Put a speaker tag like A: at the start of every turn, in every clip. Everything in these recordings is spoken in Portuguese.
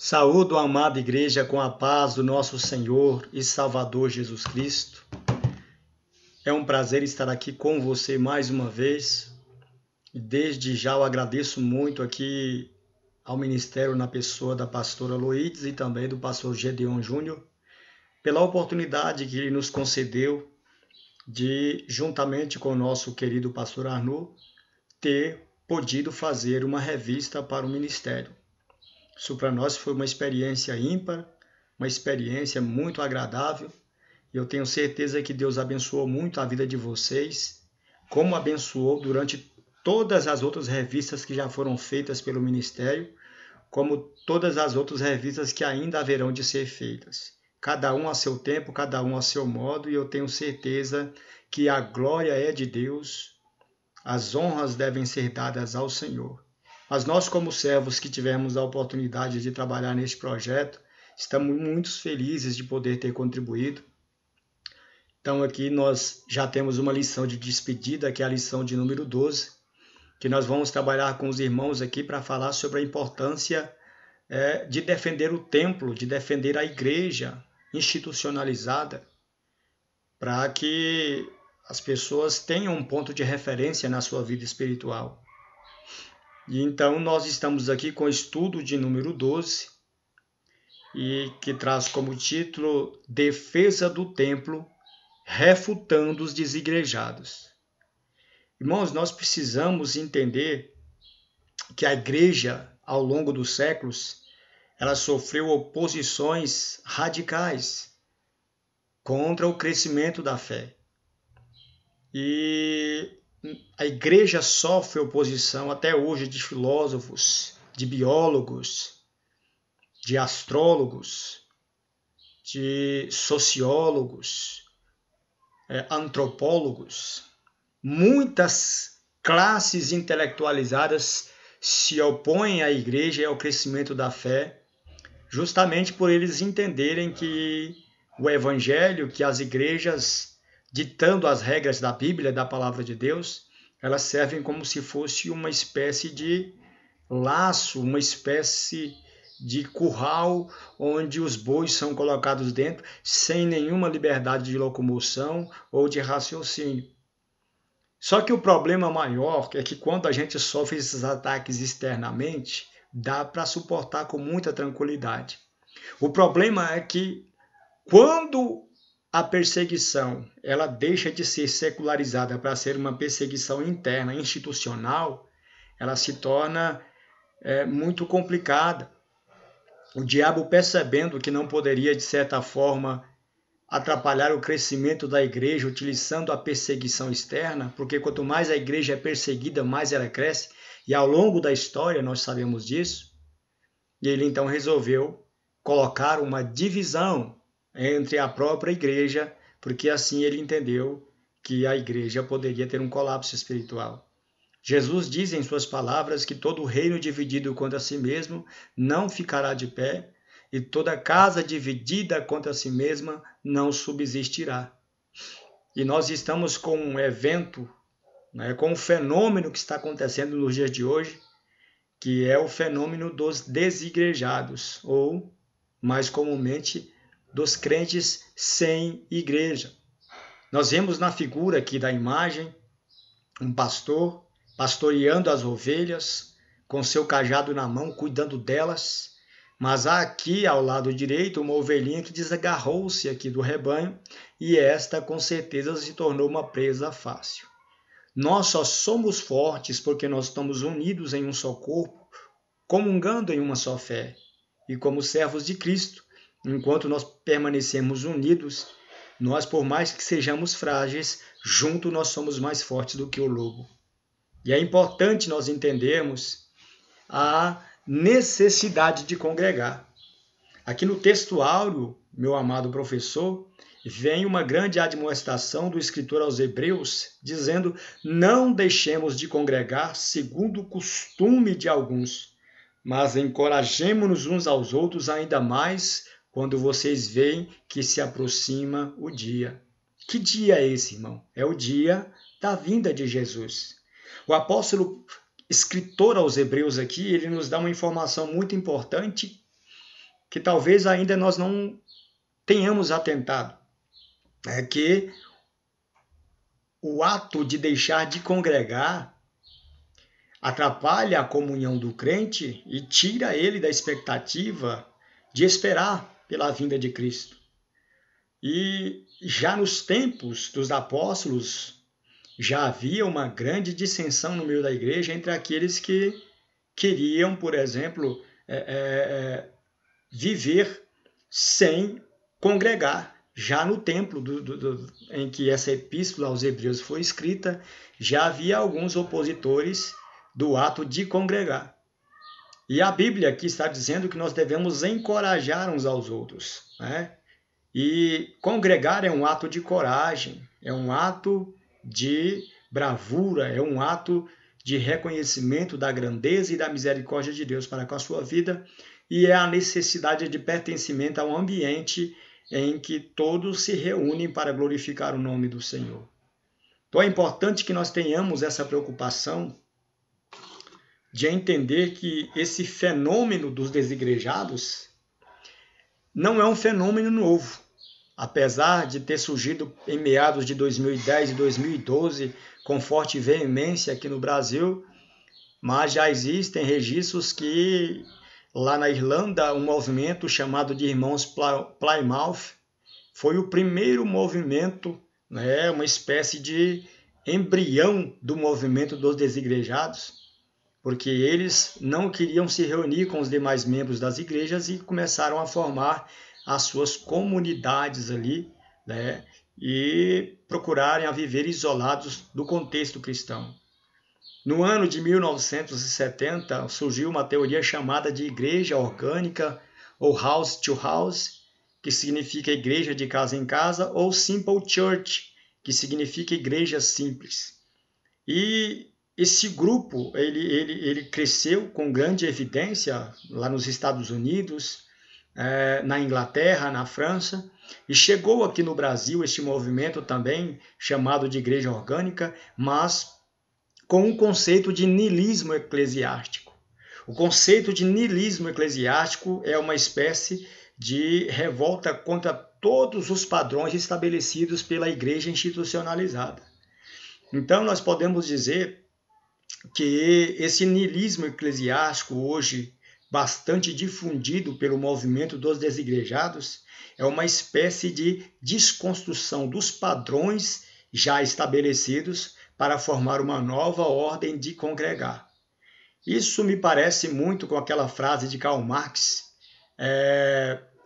A: Saúdo a amada igreja com a paz do nosso Senhor e Salvador Jesus Cristo. É um prazer estar aqui com você mais uma vez. Desde já eu agradeço muito aqui ao ministério na pessoa da pastora Loides e também do pastor Gedeon Júnior pela oportunidade que ele nos concedeu de, juntamente com o nosso querido pastor Arnaud, ter podido fazer uma revista para o ministério. Isso para nós foi uma experiência ímpar, uma experiência muito agradável. E eu tenho certeza que Deus abençoou muito a vida de vocês, como abençoou durante todas as outras revistas que já foram feitas pelo Ministério, como todas as outras revistas que ainda haverão de ser feitas. Cada um a seu tempo, cada um a seu modo, e eu tenho certeza que a glória é de Deus, as honras devem ser dadas ao Senhor. Mas nós, como servos que tivemos a oportunidade de trabalhar neste projeto, estamos muito felizes de poder ter contribuído. Então aqui nós já temos uma lição de despedida, que é a lição de número 12, que nós vamos trabalhar com os irmãos aqui para falar sobre a importância de defender o templo, de defender a igreja institucionalizada, para que as pessoas tenham um ponto de referência na sua vida espiritual. E então nós estamos aqui com o estudo de número 12, e que traz como título Defesa do Templo, refutando os desigrejados. Irmãos, nós precisamos entender que a igreja, ao longo dos séculos, ela sofreu oposições radicais contra o crescimento da fé. E a igreja sofre oposição até hoje de filósofos, de biólogos, de astrólogos, de sociólogos, antropólogos. Muitas classes intelectualizadas se opõem à igreja e ao crescimento da fé, justamente por eles entenderem que o evangelho, que as igrejas, ditando as regras da Bíblia, da palavra de Deus, elas servem como se fosse uma espécie de laço, uma espécie de curral onde os bois são colocados dentro sem nenhuma liberdade de locomoção ou de raciocínio. Só que o problema maior é que quando a gente sofre esses ataques externamente, dá para suportar com muita tranquilidade. O problema é que quando a perseguição ela deixa de ser secularizada para ser uma perseguição interna, institucional, ela se torna muito complicada. O diabo, percebendo que não poderia, de certa forma, atrapalhar o crescimento da igreja utilizando a perseguição externa, porque quanto mais a igreja é perseguida, mais ela cresce, e ao longo da história nós sabemos disso, e ele então resolveu colocar uma divisão entre a própria igreja, porque assim ele entendeu que a igreja poderia ter um colapso espiritual. Jesus diz em suas palavras que todo reino dividido contra si mesmo não ficará de pé, e toda casa dividida contra si mesma não subsistirá. E nós estamos com um evento, com um fenômeno que está acontecendo nos dias de hoje, que é o fenômeno dos desigrejados, ou, mais comumente, dos crentes sem igreja. Nós vemos na figura aqui da imagem um pastor pastoreando as ovelhas, com seu cajado na mão, cuidando delas, mas há aqui ao lado direito uma ovelhinha que desagarrou-se aqui do rebanho, e esta com certeza se tornou uma presa fácil. Nós só somos fortes porque nós estamos unidos em um só corpo, comungando em uma só fé, e como servos de Cristo, enquanto nós permanecemos unidos, nós, por mais que sejamos frágeis, juntos nós somos mais fortes do que o lobo. E é importante nós entendermos a necessidade de congregar. Aqui no texto áureo, meu amado professor, vem uma grande admoestação do escritor aos Hebreus, dizendo: não deixemos de congregar segundo o costume de alguns, mas encorajemo-nos uns aos outros ainda mais quando vocês veem que se aproxima o dia. Que dia é esse, irmão? É o dia da vinda de Jesus. O apóstolo escritor aos Hebreus aqui, ele nos dá uma informação muito importante, que talvez ainda nós não tenhamos atentado. É que o ato de deixar de congregar atrapalha a comunhão do crente e tira ele da expectativa de esperar pela vinda de Cristo. E já nos tempos dos apóstolos, já havia uma grande dissensão no meio da igreja entre aqueles que queriam, por exemplo, viver sem congregar. Já no tempo em que essa epístola aos Hebreus foi escrita, já havia alguns opositores do ato de congregar. E a Bíblia aqui está dizendo que nós devemos encorajar uns aos outros, né? E congregar é um ato de coragem, é um ato de bravura, é um ato de reconhecimento da grandeza e da misericórdia de Deus para com a sua vida, e é a necessidade de pertencimento a um ambiente em que todos se reúnem para glorificar o nome do Senhor. Então é importante que nós tenhamos essa preocupação de entender que esse fenômeno dos desigrejados não é um fenômeno novo. Apesar de ter surgido em meados de 2010 e 2012 com forte veemência aqui no Brasil, mas já existem registros que lá na Irlanda um movimento chamado de Irmãos Plymouth foi o primeiro movimento, né, uma espécie de embrião do movimento dos desigrejados, porque eles não queriam se reunir com os demais membros das igrejas e começaram a formar as suas comunidades ali, né, e procurarem a viver isolados do contexto cristão. No ano de 1970, surgiu uma teoria chamada de igreja orgânica, ou house to house, que significa igreja de casa em casa, ou simple church, que significa igreja simples. E esse grupo ele cresceu com grande evidência lá nos Estados Unidos, na Inglaterra, na França, e chegou aqui no Brasil este movimento também chamado de igreja orgânica, mas com um conceito de niilismo eclesiástico. O conceito de niilismo eclesiástico é uma espécie de revolta contra todos os padrões estabelecidos pela igreja institucionalizada. Então, nós podemos dizer que esse niilismo eclesiástico, hoje bastante difundido pelo movimento dos desigrejados, é uma espécie de desconstrução dos padrões já estabelecidos para formar uma nova ordem de congregar. Isso me parece muito com aquela frase de Karl Marx,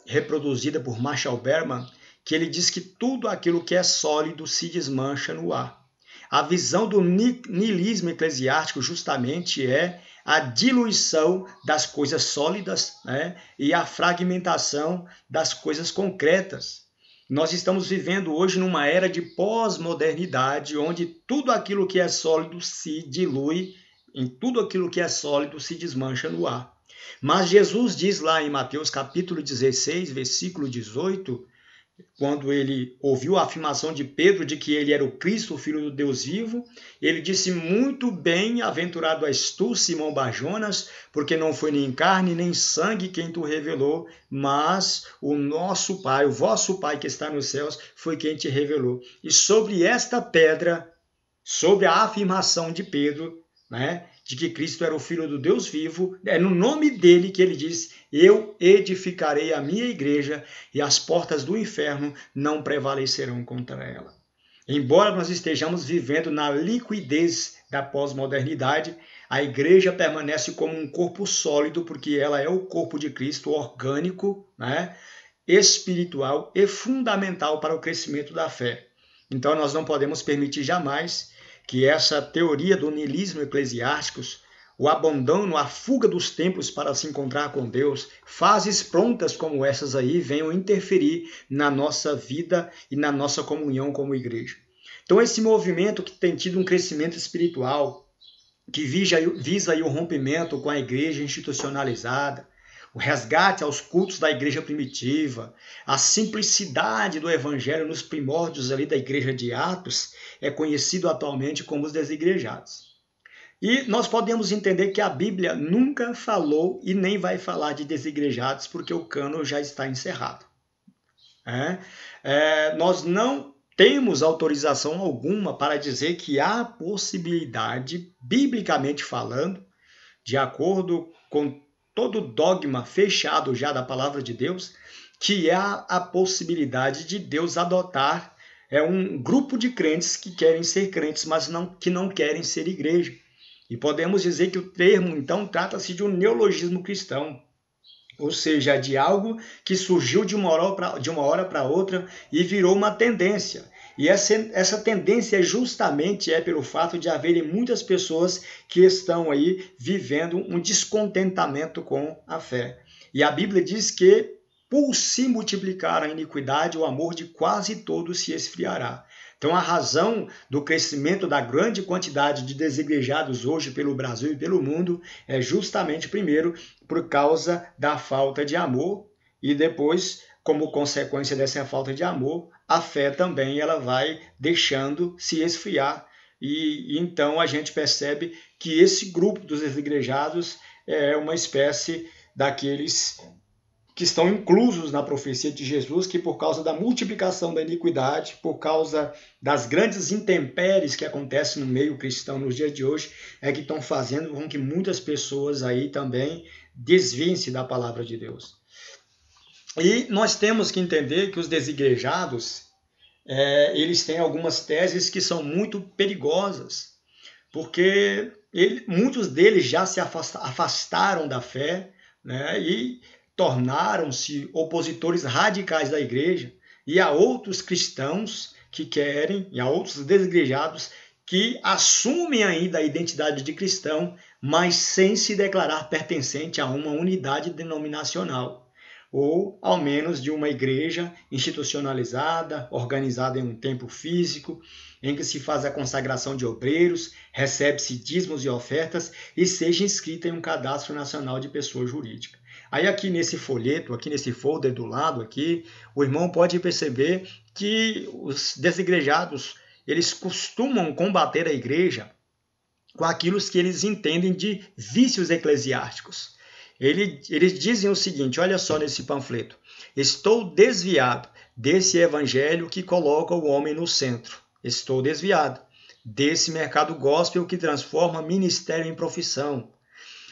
A: reproduzida por Marshall Berman, que ele diz que tudo aquilo que é sólido se desmancha no ar. A visão do niilismo eclesiástico justamente é a diluição das coisas sólidas, né, e a fragmentação das coisas concretas. Nós estamos vivendo hoje numa era de pós-modernidade, onde tudo aquilo que é sólido se dilui, em tudo aquilo que é sólido se desmancha no ar. Mas Jesus diz lá em Mateus capítulo 16, versículo 18, quando ele ouviu a afirmação de Pedro de que ele era o Cristo, o Filho do Deus vivo, ele disse: muito bem-aventurado és tu, Simão Barjonas, porque não foi nem carne nem sangue quem tu revelou, mas o nosso Pai, o vosso Pai que está nos céus, foi quem te revelou. E sobre esta pedra, sobre a afirmação de Pedro, né, de que Cristo era o Filho do Deus vivo, é no nome dele que ele diz: eu edificarei a minha igreja e as portas do inferno não prevalecerão contra ela. Embora nós estejamos vivendo na liquidez da pós-modernidade, a igreja permanece como um corpo sólido, porque ela é o corpo de Cristo, orgânico, né, espiritual e fundamental para o crescimento da fé. Então nós não podemos permitir jamais que essa teoria do niilismo eclesiástico, o abandono, a fuga dos templos para se encontrar com Deus, fases prontas como essas aí venham interferir na nossa vida e na nossa comunhão como igreja. Então esse movimento que tem tido um crescimento espiritual, que visa aí o rompimento com a igreja institucionalizada, o resgate aos cultos da igreja primitiva, a simplicidade do evangelho nos primórdios ali da igreja de Atos, é conhecido atualmente como os desigrejados. E nós podemos entender que a Bíblia nunca falou e nem vai falar de desigrejados, porque o cânon já está encerrado. Nós não temos autorização alguma para dizer que há possibilidade, biblicamente falando, de acordo com todo dogma fechado já da palavra de Deus, que há a possibilidade de Deus adotar um grupo de crentes que querem ser crentes, mas que não querem ser igreja. E podemos dizer que o termo, então, trata-se de um neologismo cristão, ou seja, de algo que surgiu de uma hora para outra e virou uma tendência. E essa tendência justamente pelo fato de haverem muitas pessoas que estão aí vivendo um descontentamento com a fé. E a Bíblia diz que, por se multiplicar a iniquidade, o amor de quase todos se esfriará. Então, a razão do crescimento da grande quantidade de desigrejados hoje pelo Brasil e pelo mundo é justamente, primeiro, por causa da falta de amor e depois, como consequência dessa falta de amor, a fé também ela vai deixando se esfriar. E então a gente percebe que esse grupo dos desigrejados é uma espécie daqueles que estão inclusos na profecia de Jesus, que por causa da multiplicação da iniquidade, por causa das grandes intempéries que acontecem no meio cristão nos dias de hoje, que estão fazendo com que muitas pessoas aí também desviem-se da palavra de Deus. E nós temos que entender que os desigrejados, eles têm algumas teses que são muito perigosas, porque muitos deles já se afastaram da fé, né, e tornaram-se opositores radicais da igreja, e há outros cristãos que querem, e há outros desigrejados que assumem ainda a identidade de cristão, mas sem se declarar pertencente a uma unidade denominacional, ou ao menos de uma igreja institucionalizada, organizada em um templo físico, em que se faz a consagração de obreiros, recebe-se dízimos e ofertas e seja inscrita em um cadastro nacional de pessoa jurídica. Aí aqui nesse folheto, aqui nesse folder do lado aqui, o irmão pode perceber que os desigrejados, eles costumam combater a igreja com aquilo que eles entendem de vícios eclesiásticos. Eles dizem o seguinte, olha só nesse panfleto: estou desviado desse evangelho que coloca o homem no centro. Estou desviado desse mercado gospel que transforma ministério em profissão.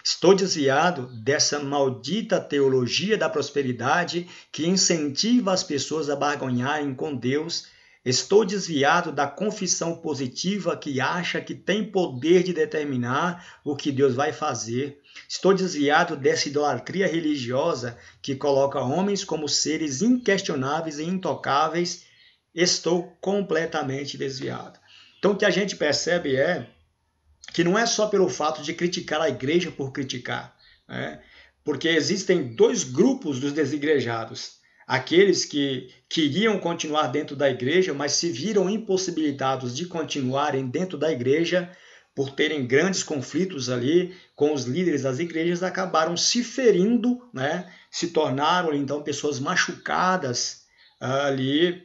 A: Estou desviado dessa maldita teologia da prosperidade que incentiva as pessoas a barganharem com Deus. Estou desviado da confissão positiva que acha que tem poder de determinar o que Deus vai fazer. Estou desviado dessa idolatria religiosa que coloca homens como seres inquestionáveis e intocáveis. Estou completamente desviado. Então, o que a gente percebe que não é só pelo fato de criticar a igreja por criticar, porque existem dois grupos dos desigrejados. Aqueles que queriam continuar dentro da igreja, mas se viram impossibilitados de continuarem dentro da igreja por terem grandes conflitos ali com os líderes das igrejas, acabaram se ferindo, se tornaram então pessoas machucadas ali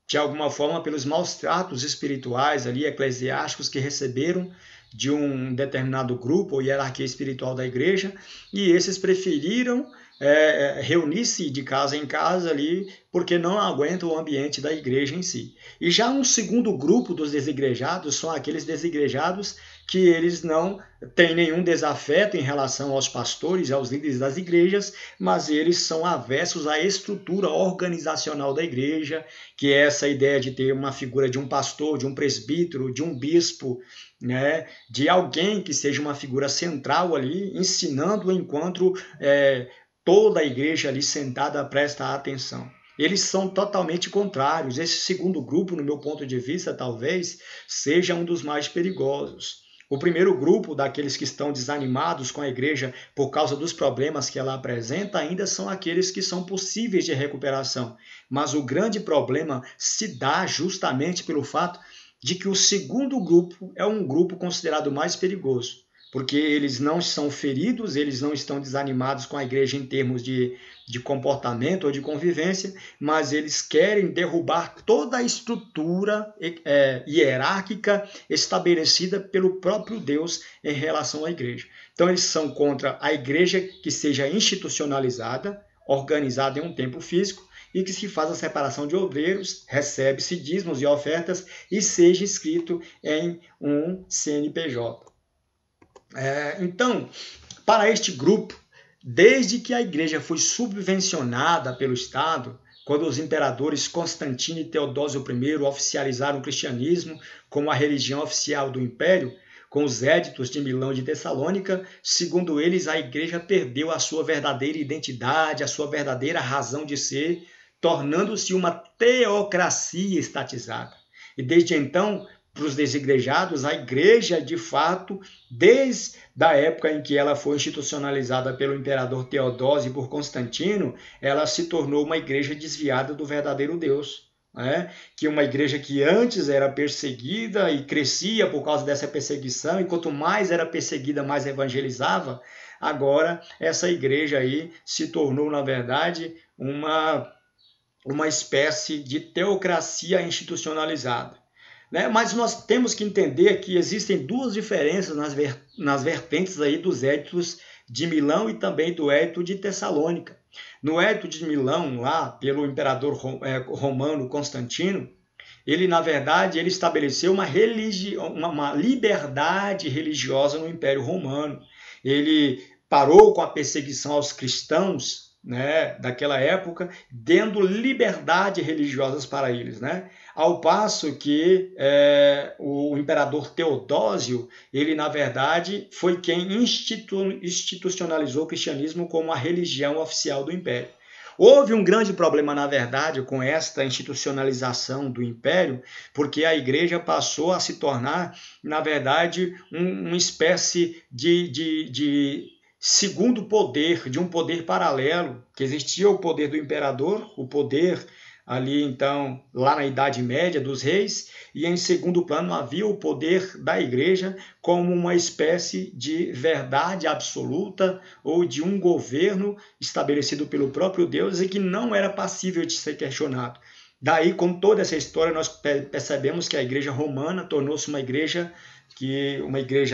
A: de alguma forma pelos maus tratos espirituais ali eclesiásticos que receberam de um determinado grupo ou hierarquia espiritual da igreja, e esses preferiram reunir-se de casa em casa ali, porque não aguentam o ambiente da igreja em si. E já um segundo grupo dos desigrejados são aqueles desigrejados que eles não têm nenhum desafeto em relação aos pastores e aos líderes das igrejas, mas eles são avessos à estrutura organizacional da igreja, que é essa ideia de ter uma figura de um pastor, de um presbítero, de um bispo, de alguém que seja uma figura central ali, ensinando enquanto toda a igreja ali sentada presta atenção. Eles são totalmente contrários. Esse segundo grupo, no meu ponto de vista, talvez seja um dos mais perigosos. O primeiro grupo, daqueles que estão desanimados com a igreja por causa dos problemas que ela apresenta, ainda são aqueles que são possíveis de recuperação. Mas o grande problema se dá justamente pelo fato de que o segundo grupo é um grupo considerado mais perigoso. porque eles não são feridos, eles não estão desanimados com a igreja em termos de comportamento ou de convivência, mas eles querem derrubar toda a estrutura hierárquica estabelecida pelo próprio Deus em relação à igreja. Então eles são contra a igreja que seja institucionalizada, organizada em um templo físico, e que se faz a separação de obreiros, recebe-se dízimos e ofertas e seja inscrito em um CNPJ. Então, para este grupo, desde que a igreja foi subvencionada pelo Estado, quando os imperadores Constantino e Teodósio I oficializaram o cristianismo como a religião oficial do império, com os éditos de Milão e de Tessalônica, segundo eles, a igreja perdeu a sua verdadeira identidade, a sua verdadeira razão de ser, tornando-se uma teocracia estatizada. E desde então, para os desigrejados, a igreja, de fato, desde a época em que ela foi institucionalizada pelo imperador Teodósio e por Constantino, ela se tornou uma igreja desviada do verdadeiro Deus. Que uma igreja que antes era perseguida e crescia por causa dessa perseguição, e quanto mais era perseguida, mais evangelizava, agora essa igreja aí se tornou, na verdade, uma espécie de teocracia institucionalizada. Mas nós temos que entender que existem duas diferenças nas vertentes aí dos éditos de Milão e também do édito de Tessalônica. No édito de Milão, lá pelo imperador romano Constantino, ele, na verdade, ele estabeleceu uma liberdade religiosa no Império Romano. Ele parou com a perseguição aos cristãos, daquela época, dando liberdade religiosas para eles, Ao passo que o imperador Teodósio, ele na verdade foi quem institucionalizou o cristianismo como a religião oficial do império. Houve um grande problema, na verdade, com esta institucionalização do império, porque a igreja passou a se tornar, na verdade, uma espécie de segundo poder, de um poder paralelo, que existia o poder do imperador, o poder ali então, lá na Idade Média dos reis, e em segundo plano havia o poder da igreja como uma espécie de verdade absoluta ou de um governo estabelecido pelo próprio Deus e que não era passível de ser questionado. Daí, com toda essa história, nós percebemos que a igreja romana tornou-se uma igreja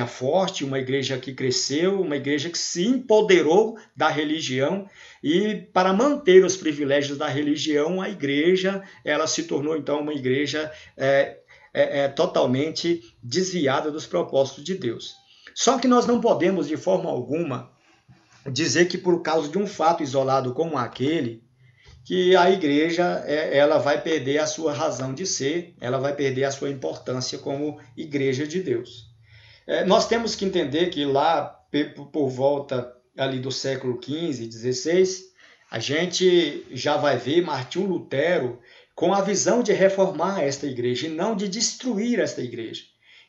A: forte, uma igreja que cresceu, uma igreja que se empoderou da religião, e para manter os privilégios da religião, a igreja ela se tornou então uma igreja totalmente desviada dos propósitos de Deus. Só que nós não podemos de forma alguma dizer que por causa de um fato isolado como aquele, que a igreja ela vai perder a sua razão de ser, ela vai perder a sua importância como igreja de Deus. Nós temos que entender que lá por volta ali do século XV, XVI, a gente já vai ver Martinho Lutero com a visão de reformar esta igreja e não de destruir esta igreja.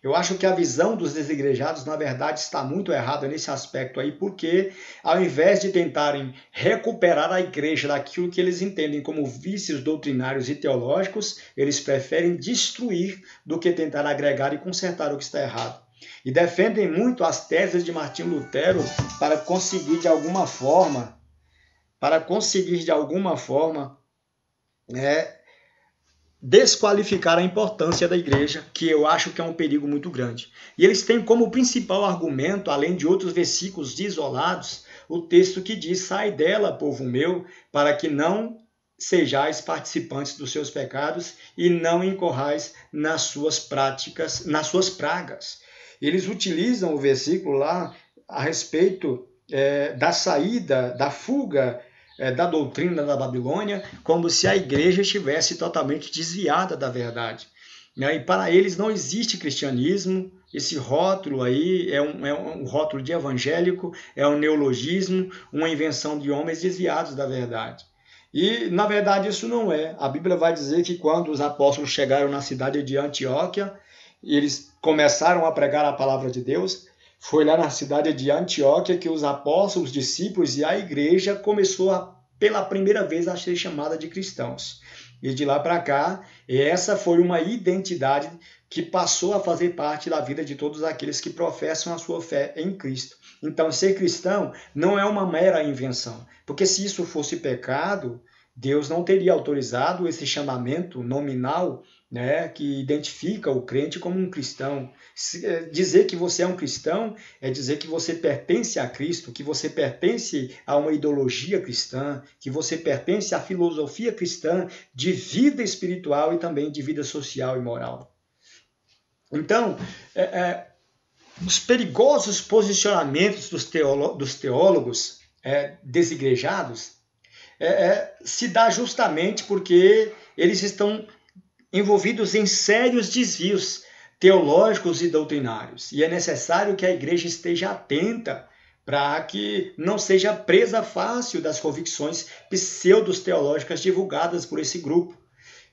A: Eu acho que a visão dos desigrejados, na verdade, está muito errada nesse aspecto aí, porque ao invés de tentarem recuperar a igreja daquilo que eles entendem como vícios doutrinários e teológicos, eles preferem destruir do que tentar agregar e consertar o que está errado. E defendem muito as teses de Martinho Lutero para conseguir de alguma forma, desqualificar a importância da igreja, que eu acho que é um perigo muito grande. E eles têm como principal argumento, além de outros versículos isolados, o texto que diz: sai dela, povo meu, para que não sejais participantes dos seus pecados e não incorrais nas suas práticas, nas suas pragas. Eles utilizam o versículo lá a respeito da saída, da fuga da doutrina da Babilônia, como se a igreja estivesse totalmente desviada da verdade. E para eles não existe cristianismo, esse rótulo aí é um rótulo de evangélico, é um neologismo, uma invenção de homens desviados da verdade. E, na verdade, isso não é. A Bíblia vai dizer que quando os apóstolos chegaram na cidade de Antioquia, eles começaram a pregar a palavra de Deus. Foi lá na cidade de Antioquia que os apóstolos, os discípulos e a igreja começou pela primeira vez a ser chamada de cristãos. E de lá para cá, essa foi uma identidade que passou a fazer parte da vida de todos aqueles que professam a sua fé em Cristo. Então, ser cristão não é uma mera invenção, porque se isso fosse pecado, Deus não teria autorizado esse chamamento nominal, né, que identifica o crente como um cristão. Dizer que você é um cristão é dizer que você pertence a Cristo, que você pertence a uma ideologia cristã, que você pertence à filosofia cristã de vida espiritual e também de vida social e moral. Então, os perigosos posicionamentos dos teólogos desigrejados se dá justamente porque eles estão envolvidos em sérios desvios teológicos e doutrinários. E é necessário que a igreja esteja atenta para que não seja presa fácil das convicções pseudos teológicas divulgadas por esse grupo.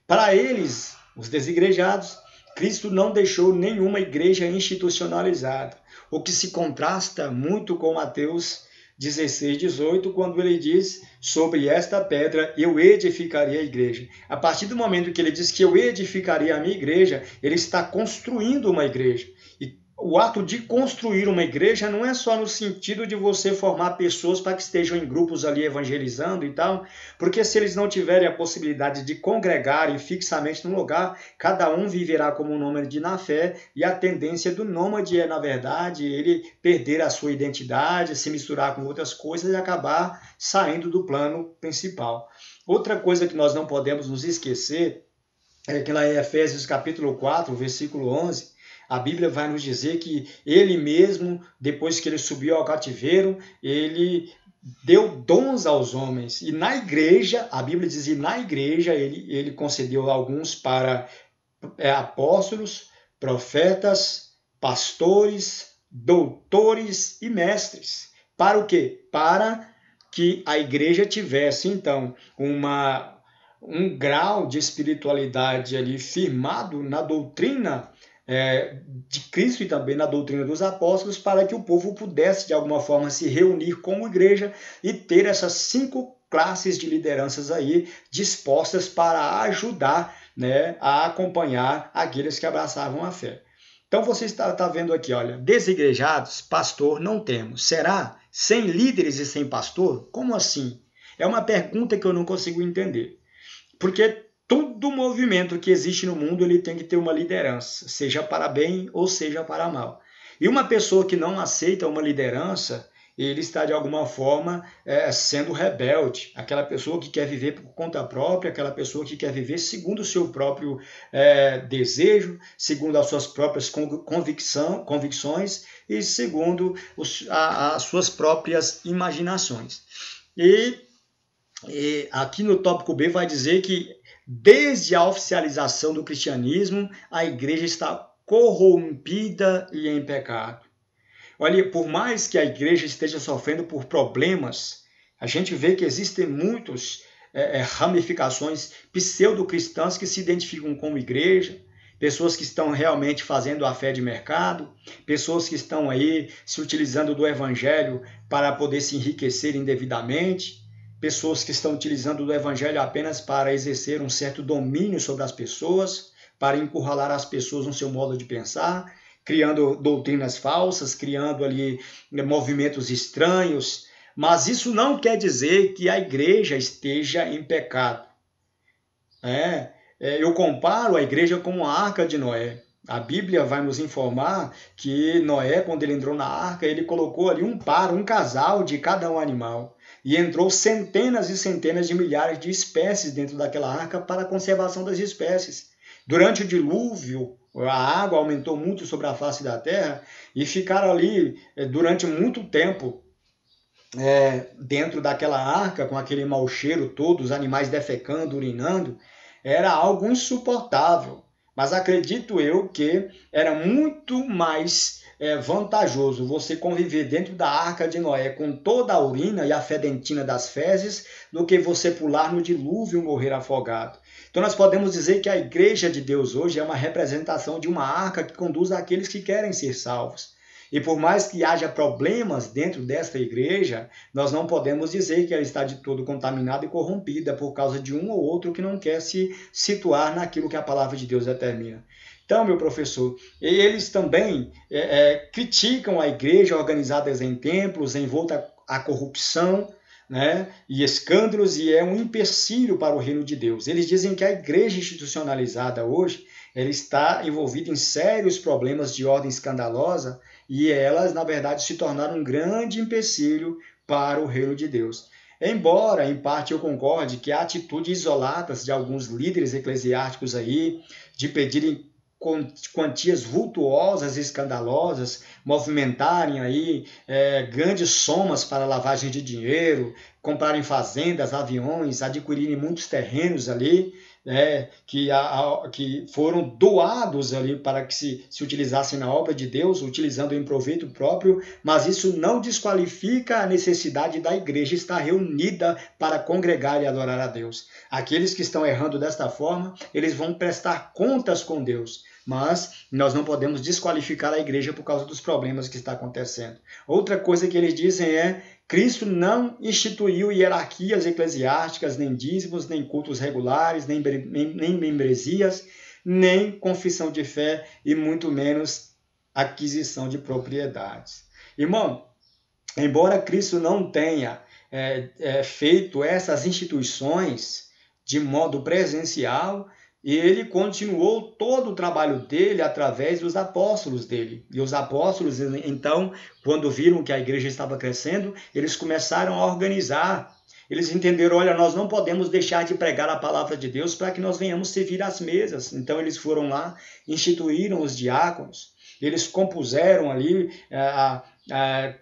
A: Para eles, os desigrejados, Cristo não deixou nenhuma igreja institucionalizada, o que se contrasta muito com Mateus 16, 18, quando ele diz, sobre esta pedra eu edificaria a igreja. A partir do momento que ele diz que eu edificaria a minha igreja, ele está construindo uma igreja. E o ato de construir uma igreja não é só no sentido de você formar pessoas para que estejam em grupos ali evangelizando e tal, porque se eles não tiverem a possibilidade de congregarem fixamente num lugar, cada um viverá como um nômade na fé, e a tendência do nômade é, na verdade, ele perder a sua identidade, se misturar com outras coisas e acabar saindo do plano principal. Outra coisa que nós não podemos nos esquecer é que lá em Efésios capítulo 4, versículo 11, a Bíblia vai nos dizer que ele mesmo, depois que ele subiu ao cativeiro, ele deu dons aos homens. E na igreja, a Bíblia diz, e na igreja ele concedeu alguns para apóstolos, profetas, pastores, doutores e mestres. Para o quê? Para que a igreja tivesse, então, um grau de espiritualidade ali firmado na doutrina de Cristo e também na doutrina dos apóstolos, para que o povo pudesse, de alguma forma, se reunir como igreja e ter essas 5 classes de lideranças aí dispostas para ajudar, né, a acompanhar aqueles que abraçavam a fé. Então você está vendo aqui, olha, desigrejados, pastor não temos. Será? Sem líderes e sem pastor? Como assim? É uma pergunta que eu não consigo entender. Porque todo movimento que existe no mundo ele tem que ter uma liderança, seja para bem ou seja para mal. E uma pessoa que não aceita uma liderança, ele está de alguma forma sendo rebelde. Aquela pessoa que quer viver por conta própria, aquela pessoa que quer viver segundo o seu próprio desejo, segundo as suas próprias convicções e segundo as suas próprias imaginações. E aqui no tópico B vai dizer que desde a oficialização do cristianismo, a igreja está corrompida e em pecado. Olha, por mais que a igreja esteja sofrendo por problemas, a gente vê que existem muitas ramificações pseudo-cristãs que se identificam como igreja, pessoas que estão realmente fazendo a fé de mercado, pessoas que estão aí se utilizando do evangelho para poder se enriquecer indevidamente, pessoas que estão utilizando do evangelho apenas para exercer um certo domínio sobre as pessoas, para encurralar as pessoas no seu modo de pensar, criando doutrinas falsas, criando ali movimentos estranhos. Mas isso não quer dizer que a igreja esteja em pecado. Eu comparo a igreja com a arca de Noé. A Bíblia vai nos informar que Noé, quando ele entrou na arca, ele colocou ali um casal de cada um animal. E entrou centenas e centenas de milhares de espécies dentro daquela arca para a conservação das espécies. Durante o dilúvio, a água aumentou muito sobre a face da terra e ficaram ali durante muito tempo dentro daquela arca, com aquele mau cheiro todo, os animais defecando, urinando. Era algo insuportável. Mas acredito eu que era muito mais vantajoso você conviver dentro da arca de Noé com toda a urina e a fedentina das fezes do que você pular no dilúvio e morrer afogado. Então nós podemos dizer que a igreja de Deus hoje é uma representação de uma arca que conduz aqueles que querem ser salvos. E por mais que haja problemas dentro desta igreja, nós não podemos dizer que ela está de todo contaminada e corrompida por causa de um ou outro que não quer se situar naquilo que a palavra de Deus determina. Então, meu professor, eles também criticam a igreja organizada em templos, envolta à corrupção, né, e escândalos, e é um empecilho para o reino de Deus. Eles dizem que a igreja institucionalizada hoje ela está envolvida em sérios problemas de ordem escandalosa e elas, na verdade, se tornaram um grande empecilho para o reino de Deus. Embora, em parte, eu concorde que há atitudes isoladas de alguns líderes eclesiásticos aí, de pedirem quantias vultuosas e escandalosas, movimentarem aí grandes somas para lavagem de dinheiro, comprarem fazendas, aviões, adquirirem muitos terrenos ali, que foram doados ali para que se utilizassem na obra de Deus, utilizando em proveito próprio, mas isso não desqualifica a necessidade da igreja estar reunida para congregar e adorar a Deus. Aqueles que estão errando desta forma, eles vão prestar contas com Deus, mas nós não podemos desqualificar a igreja por causa dos problemas que está acontecendo. Outra coisa que eles dizem é: Cristo não instituiu hierarquias eclesiásticas, nem dízimos, nem cultos regulares, nem membresias, nem confissão de fé e muito menos aquisição de propriedades. Irmão, embora Cristo não tenha feito essas instituições de modo presencial, ele continuou todo o trabalho dele através dos apóstolos dele. E os apóstolos, então, quando viram que a igreja estava crescendo, eles começaram a organizar. Eles entenderam, olha, nós não podemos deixar de pregar a palavra de Deus para que nós venhamos servir às mesas. Então, eles foram lá, instituíram os diáconos, eles compuseram ali,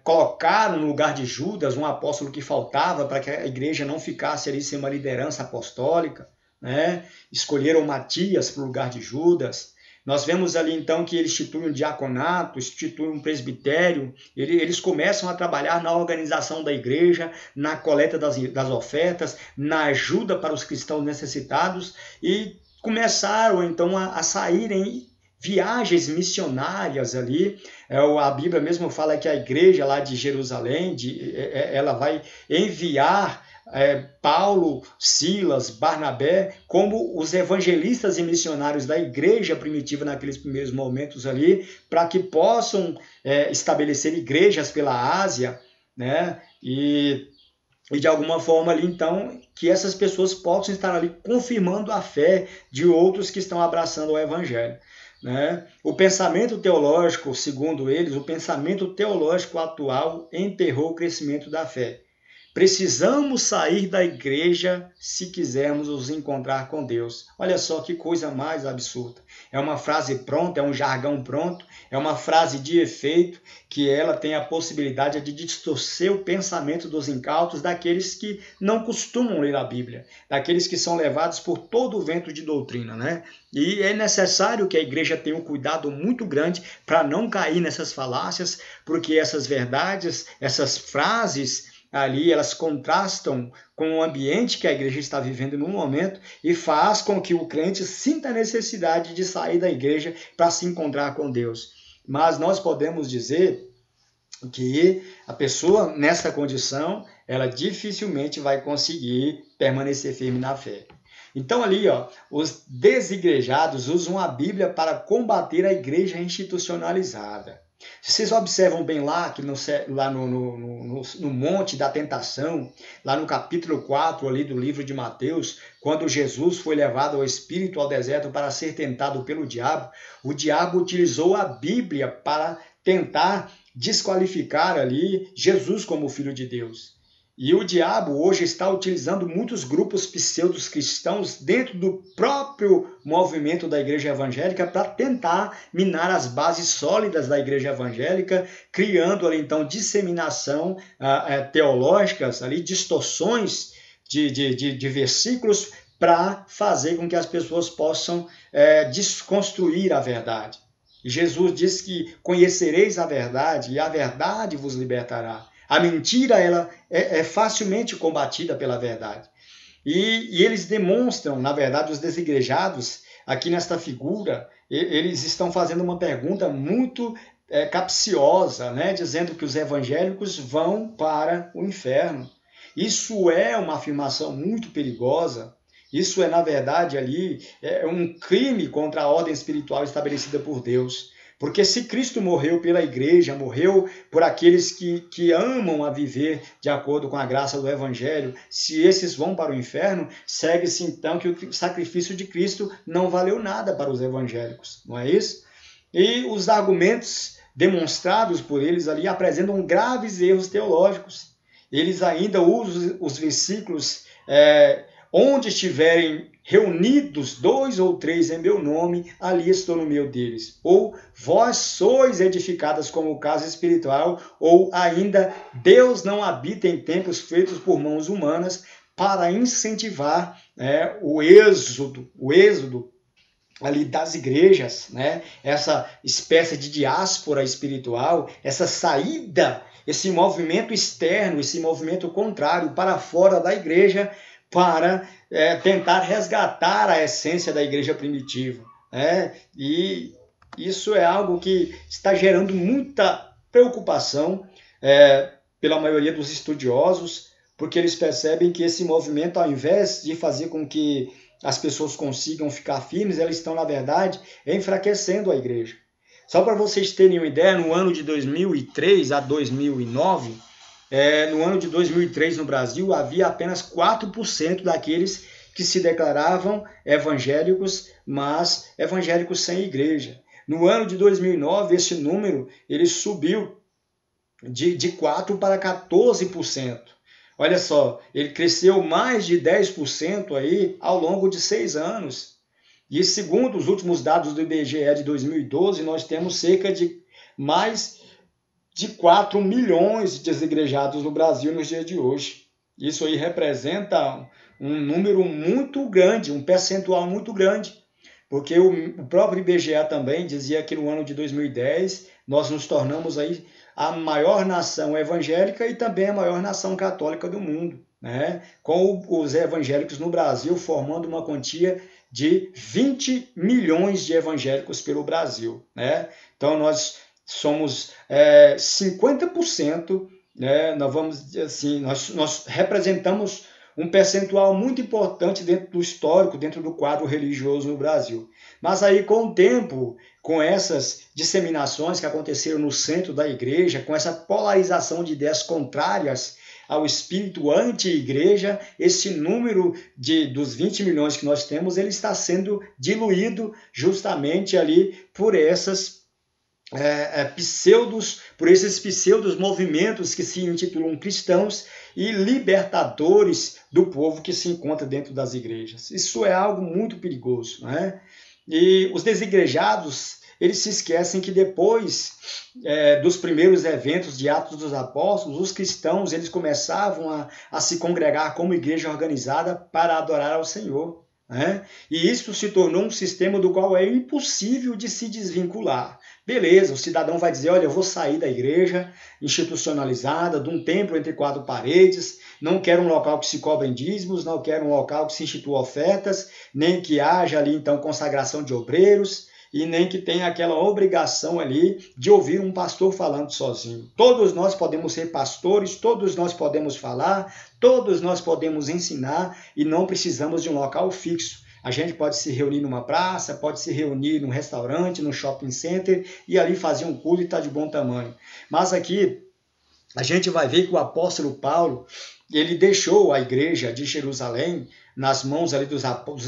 A: colocaram no lugar de Judas um apóstolo que faltava para que a igreja não ficasse ali sem uma liderança apostólica. Né? Escolheram Matias para o lugar de Judas. Nós vemos ali então que eles instituem um diaconato, instituem um presbitério, eles começam a trabalhar na organização da igreja, na coleta das ofertas, na ajuda para os cristãos necessitados e começaram então a saírem viagens missionárias ali. A Bíblia mesmo fala que a igreja lá de Jerusalém, ela vai enviar Paulo, Silas, Barnabé, como os evangelistas e missionários da igreja primitiva naqueles primeiros momentos ali, para que possam estabelecer igrejas pela Ásia, né? E de alguma forma ali, então, que essas pessoas possam estar ali confirmando a fé de outros que estão abraçando o evangelho. Né? O pensamento teológico, segundo eles, o pensamento teológico atual enterrou o crescimento da fé. Precisamos sair da igreja se quisermos nos encontrar com Deus. Olha só que coisa mais absurda. É uma frase pronta, é um jargão pronto, é uma frase de efeito que ela tem a possibilidade de distorcer o pensamento dos incautos, daqueles que não costumam ler a Bíblia, daqueles que são levados por todo o vento de doutrina, né? E é necessário que a igreja tenha um cuidado muito grande para não cair nessas falácias, porque essas verdades, essas frases ali, elas contrastam com o ambiente que a igreja está vivendo no momento e faz com que o crente sinta a necessidade de sair da igreja para se encontrar com Deus. Mas nós podemos dizer que a pessoa nessa condição, ela dificilmente vai conseguir permanecer firme na fé. Então ali, os desigrejados usam a Bíblia para combater a igreja institucionalizada. Vocês observam bem lá, que lá no Monte da Tentação, lá no capítulo 4 ali do livro de Mateus, quando Jesus foi levado ao Espírito ao deserto para ser tentado pelo diabo, o diabo utilizou a Bíblia para tentar desqualificar ali Jesus como Filho de Deus. E o diabo hoje está utilizando muitos grupos pseudos cristãos dentro do próprio movimento da igreja evangélica para tentar minar as bases sólidas da igreja evangélica, criando ali então disseminação teológicas, ali, distorções de versículos para fazer com que as pessoas possam desconstruir a verdade. E Jesus diz que conhecereis a verdade e a verdade vos libertará. A mentira ela é facilmente combatida pela verdade. E eles demonstram, na verdade, os desigrejados, aqui nesta figura, eles estão fazendo uma pergunta muito capciosa, né, dizendo que os evangélicos vão para o inferno. Isso é uma afirmação muito perigosa. Isso é, na verdade, ali um crime contra a ordem espiritual estabelecida por Deus. Porque se Cristo morreu pela igreja, morreu por aqueles que amam a viver de acordo com a graça do Evangelho, se esses vão para o inferno, segue-se então que o sacrifício de Cristo não valeu nada para os evangélicos, não é isso? E os argumentos demonstrados por eles ali apresentam graves erros teológicos. Eles ainda usam os versículos onde estiverem reunidos 2 ou 3 em meu nome, ali estou no meio deles. Ou vós sois edificadas como o caso espiritual, ou ainda Deus não habita em templos feitos por mãos humanas, para incentivar o êxodo ali das igrejas, né? Essa espécie de diáspora espiritual, essa saída, esse movimento externo, esse movimento contrário para fora da igreja, para tentar resgatar a essência da igreja primitiva. E isso é algo que está gerando muita preocupação pela maioria dos estudiosos, porque eles percebem que esse movimento, ao invés de fazer com que as pessoas consigam ficar firmes, elas estão, na verdade, enfraquecendo a igreja. Só para vocês terem uma ideia, no ano de 2003 a 2009, no ano de 2003 no Brasil, havia apenas 4% daqueles que se declaravam evangélicos, mas evangélicos sem igreja. No ano de 2009, esse número ele subiu de 4% para 14%. Olha só, ele cresceu mais de 10% aí ao longo de 6 anos. E segundo os últimos dados do IBGE de 2012, nós temos cerca de mais de 4 milhões de desigrejados no Brasil nos dias de hoje. Isso aí representa um número muito grande, um percentual muito grande, porque o próprio IBGE também dizia que no ano de 2010 nós nos tornamos aí a maior nação evangélica e também a maior nação católica do mundo, né? Com os evangélicos no Brasil formando uma quantia de 20 milhões de evangélicos pelo Brasil, né? Então nós somos 50%, né? Nós vamos dizer assim, nós representamos um percentual muito importante dentro do histórico, dentro do quadro religioso no Brasil. Mas aí, com o tempo, com essas disseminações que aconteceram no centro da igreja, com essa polarização de ideias contrárias ao espírito anti-igreja, esse número dos 20 milhões que nós temos, ele está sendo diluído justamente ali por esses pseudos movimentos que se intitulam cristãos e libertadores do povo que se encontra dentro das igrejas. Isso é algo muito perigoso, né? E os desigrejados, eles se esquecem que depois dos primeiros eventos de Atos dos Apóstolos, os cristãos eles começavam a se congregar como igreja organizada para adorar ao Senhor, né? E isso se tornou um sistema do qual é impossível de se desvincular. Beleza, o cidadão vai dizer, olha, eu vou sair da igreja institucionalizada, de um templo entre 4 paredes, não quero um local que se cobrem dízimos, não quero um local que se institua ofertas, nem que haja ali, então, consagração de obreiros, e nem que tenha aquela obrigação ali de ouvir um pastor falando sozinho. Todos nós podemos ser pastores, todos nós podemos falar, todos nós podemos ensinar, e não precisamos de um local fixo. A gente pode se reunir numa praça, pode se reunir num restaurante, num shopping center e ali fazer um culto e está de bom tamanho. Mas aqui a gente vai ver que o apóstolo Paulo, ele deixou a igreja de Jerusalém nas mãos ali dos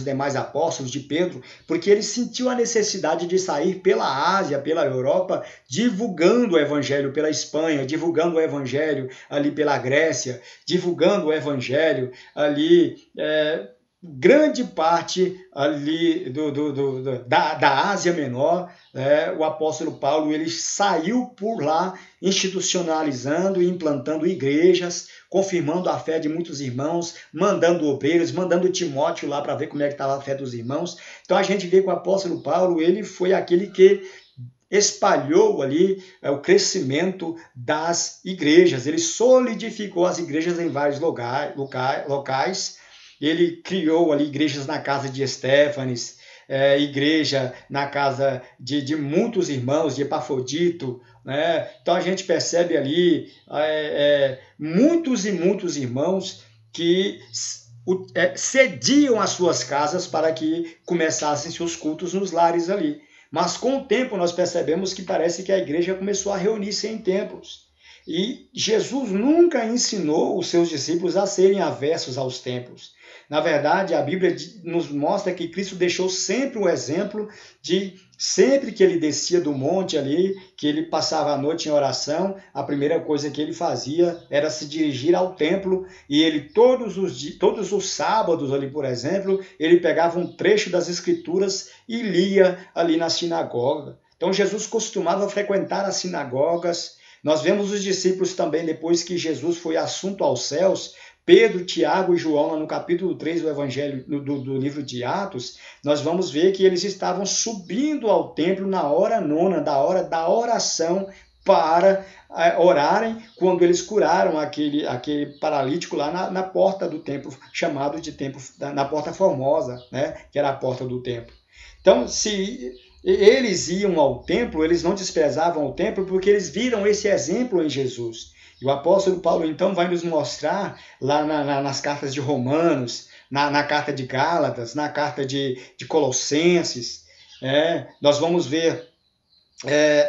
A: demais apóstolos, de Pedro, porque ele sentiu a necessidade de sair pela Ásia, pela Europa, divulgando o evangelho pela Espanha, divulgando o evangelho ali pela Grécia, divulgando o evangelho ali grande parte ali da Ásia Menor, o apóstolo Paulo ele saiu por lá institucionalizando e implantando igrejas, confirmando a fé de muitos irmãos, mandando obreiros, mandando Timóteo lá para ver como é que estava a fé dos irmãos. Então a gente vê que o apóstolo Paulo ele foi aquele que espalhou ali o crescimento das igrejas, ele solidificou as igrejas em vários locais. Ele criou ali igrejas na casa de Estéfanes, igreja na casa de muitos irmãos, de Epafrodito, né? Então a gente percebe ali muitos e muitos irmãos que cediam as suas casas para que começassem seus cultos nos lares ali. Mas com o tempo nós percebemos que parece que a igreja começou a reunir-se em templos. E Jesus nunca ensinou os seus discípulos a serem aversos aos templos. Na verdade, a Bíblia nos mostra que Cristo deixou sempre o exemplo de, sempre que ele descia do monte ali, que ele passava a noite em oração, a primeira coisa que ele fazia era se dirigir ao templo, e ele todos os sábados ali, por exemplo, ele pegava um trecho das Escrituras e lia ali na sinagoga. Então Jesus costumava frequentar as sinagogas. Nós vemos os discípulos também, depois que Jesus foi assunto aos céus, Pedro, Tiago e João, no capítulo 3 do Evangelho, do livro de Atos, nós vamos ver que eles estavam subindo ao templo na hora nona, da hora da oração, para orarem quando eles curaram aquele paralítico lá na porta do templo, chamado de templo, na porta formosa, né, que era a porta do templo. Então, se eles iam ao templo, eles não desprezavam o templo, porque eles viram esse exemplo em Jesus. E o apóstolo Paulo, então, vai nos mostrar lá nas cartas de Romanos, na carta de Gálatas, na carta de Colossenses, nós vamos ver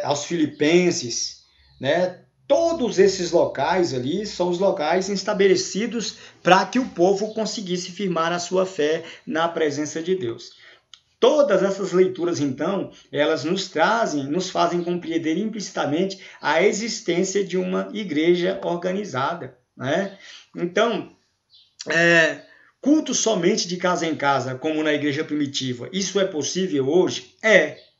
A: aos Filipenses, né? Todos esses locais ali são os locais estabelecidos para que o povo conseguisse firmar a sua fé na presença de Deus. Todas essas leituras, então, elas nos fazem compreender implicitamente a existência de uma igreja organizada, né? Então, culto somente de casa em casa, como na igreja primitiva, isso é possível hoje?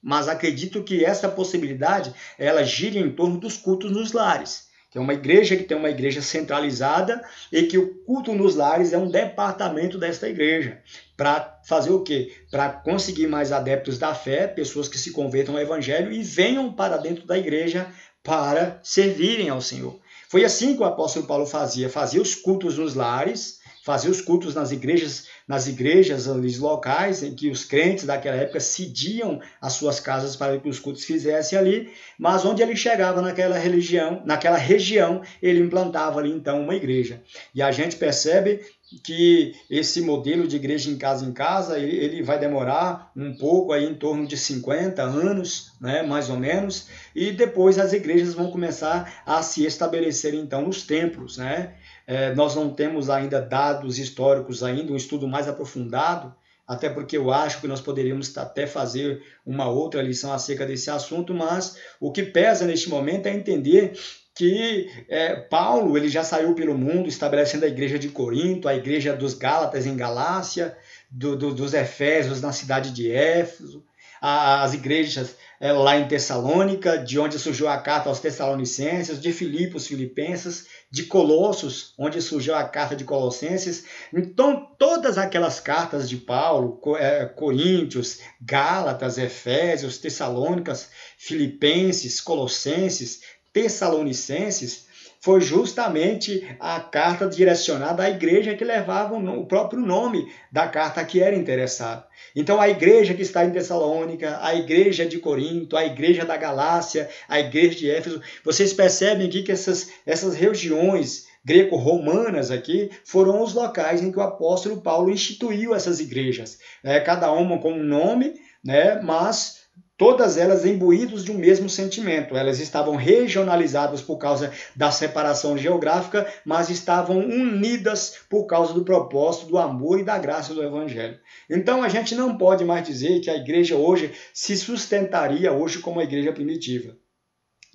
A: Mas acredito que essa possibilidade, ela gira em torno dos cultos nos lares. Que é uma igreja que tem uma igreja centralizada e que o culto nos lares é um departamento desta igreja. Para fazer o quê? Para conseguir mais adeptos da fé, pessoas que se convertam ao evangelho e venham para dentro da igreja para servirem ao Senhor. Foi assim que o apóstolo Paulo fazia os cultos nos lares, fazia os cultos nas igrejas locais, em que os crentes daquela época cediam as suas casas para que os cultos fizessem ali, mas onde ele chegava naquela região, ele implantava ali então uma igreja. E a gente percebe que esse modelo de igreja em casa, ele vai demorar um pouco, aí em torno de 50 anos, né, mais ou menos, e depois as igrejas vão começar a se estabelecer então nos templos, né? Nós não temos ainda dados históricos, ainda um estudo mais aprofundado, até porque eu acho que nós poderíamos até fazer uma outra lição acerca desse assunto, mas o que pesa neste momento é entender que Paulo ele já saiu pelo mundo, estabelecendo a igreja de Corinto, a igreja dos Gálatas em Galácia, dos Efésios na cidade de Éfeso, as igrejas lá em Tessalônica, de onde surgiu a carta aos Tessalonicenses, de Filipos, Filipenses, de Colossos, onde surgiu a carta de Colossenses. Então, todas aquelas cartas de Paulo, Coríntios, Gálatas, Efésios, Tessalônicas, Filipenses, Colossenses, Tessalonicenses, foi justamente a carta direcionada à igreja que levava o próprio nome da carta que era interessada. Então, a igreja que está em Tessalônica, a igreja de Corinto, a igreja da Galácia, a igreja de Éfeso, vocês percebem aqui que essas regiões greco-romanas aqui foram os locais em que o apóstolo Paulo instituiu essas igrejas. Cada uma com um nome, né, mas todas elas imbuídas de um mesmo sentimento. Elas estavam regionalizadas por causa da separação geográfica, mas estavam unidas por causa do propósito, do amor e da graça do Evangelho. Então, a gente não pode mais dizer que a igreja hoje se sustentaria hoje como a igreja primitiva.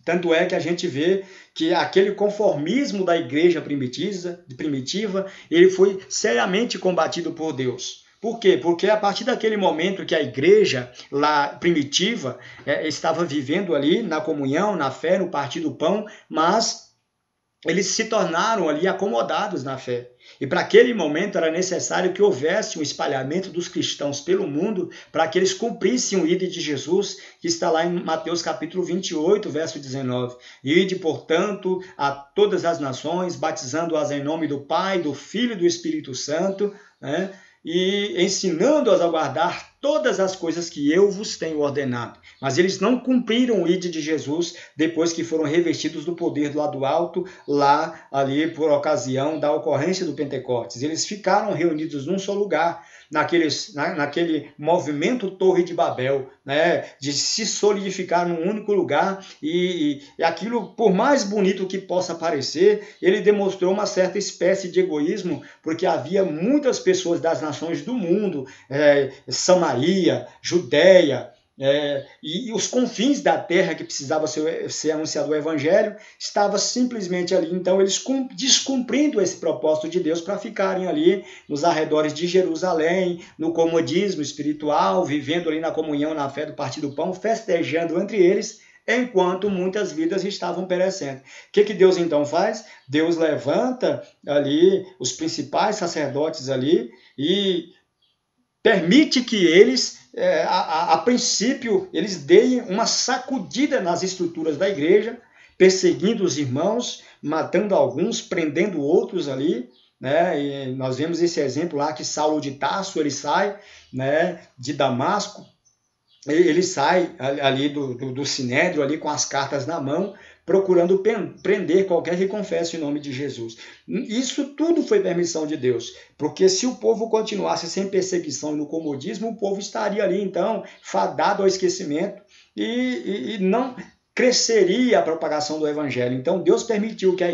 A: Tanto é que a gente vê que aquele conformismo da igreja primitiva, ele foi seriamente combatido por Deus. Por quê? Porque a partir daquele momento que a igreja lá primitiva estava vivendo ali na comunhão, na fé, no partir do pão, mas eles se tornaram ali acomodados na fé. E para aquele momento era necessário que houvesse um espalhamento dos cristãos pelo mundo para que eles cumprissem o ide de Jesus, que está lá em Mateus capítulo 28, verso 19. Ide, portanto, a todas as nações, batizando-as em nome do Pai, do Filho e do Espírito Santo, né? e ensinando-as a guardar todas as coisas que eu vos tenho ordenado. Mas eles não cumpriram o ide de Jesus depois que foram revestidos do poder do lado alto, lá, ali, por ocasião da ocorrência do Pentecostes. Eles ficaram reunidos num só lugar, naquele movimento Torre de Babel, né, de se solidificar num único lugar, e aquilo, por mais bonito que possa parecer, ele demonstrou uma certa espécie de egoísmo, porque havia muitas pessoas das nações do mundo, Samaria, Judéia, e os confins da terra que precisava ser anunciado o evangelho, estava simplesmente ali. Então eles descumprindo esse propósito de Deus para ficarem ali nos arredores de Jerusalém, no comodismo espiritual, vivendo ali na comunhão, na fé do partir do pão, festejando entre eles, enquanto muitas vidas estavam perecendo. O que Deus então faz? Deus levanta ali os principais sacerdotes ali e permite que eles, a princípio, eles deem uma sacudida nas estruturas da igreja, perseguindo os irmãos, matando alguns, prendendo outros ali, né? E nós vemos esse exemplo lá que Saulo de Tarso, ele sai, né, de Damasco, ele sai ali do Sinédrio ali com as cartas na mão, procurando prender qualquer que confesse o nome de Jesus. Isso tudo foi permissão de Deus, porque se o povo continuasse sem perseguição e no comodismo, o povo estaria ali, então, fadado ao esquecimento e não cresceria a propagação do evangelho. Então Deus permitiu que a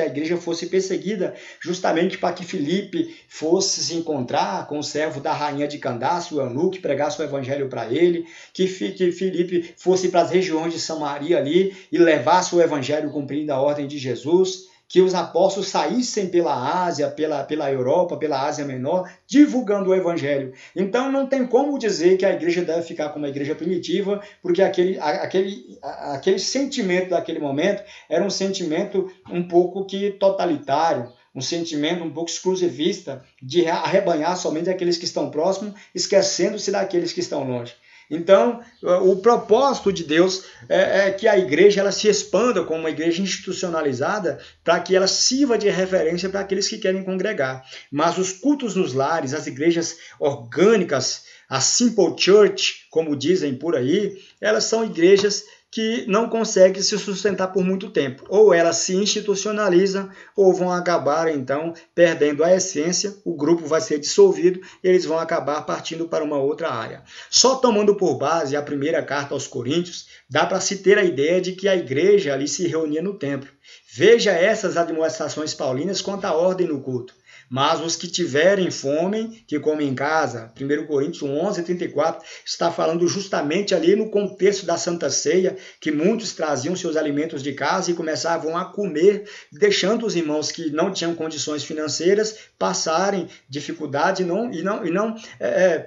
A: igreja fosse perseguida justamente para que Filipe fosse se encontrar com o servo da rainha de Candace, o eunuco, pregasse o evangelho para ele, que Filipe fosse para as regiões de Samaria ali e levasse o evangelho cumprindo a ordem de Jesus, que os apóstolos saíssem pela Ásia, pela Europa, pela Ásia Menor, divulgando o evangelho. Então não tem como dizer que a igreja deve ficar como a igreja primitiva, porque aquele sentimento daquele momento era um sentimento um pouco que totalitário, um sentimento um pouco exclusivista, de arrebanhar somente aqueles que estão próximos, esquecendo-se daqueles que estão longe. Então, o propósito de Deus é que a igreja ela se expanda como uma igreja institucionalizada para que ela sirva de referência para aqueles que querem congregar. Mas os cultos nos lares, as igrejas orgânicas, a Simple Church, como dizem por aí, elas são igrejas que não conseguem se sustentar por muito tempo. Ou elas se institucionalizam, ou vão acabar, então, perdendo a essência, o grupo vai ser dissolvido, e eles vão acabar partindo para uma outra área. Só tomando por base a primeira carta aos Coríntios, dá para se ter a ideia de que a igreja ali se reunia no templo. Veja essas admoestações paulinas quanto à ordem no culto. Mas os que tiverem fome, que comem em casa, 1 Coríntios 11:34, está falando justamente ali no contexto da Santa Ceia, que muitos traziam seus alimentos de casa e começavam a comer, deixando os irmãos que não tinham condições financeiras passarem dificuldade e não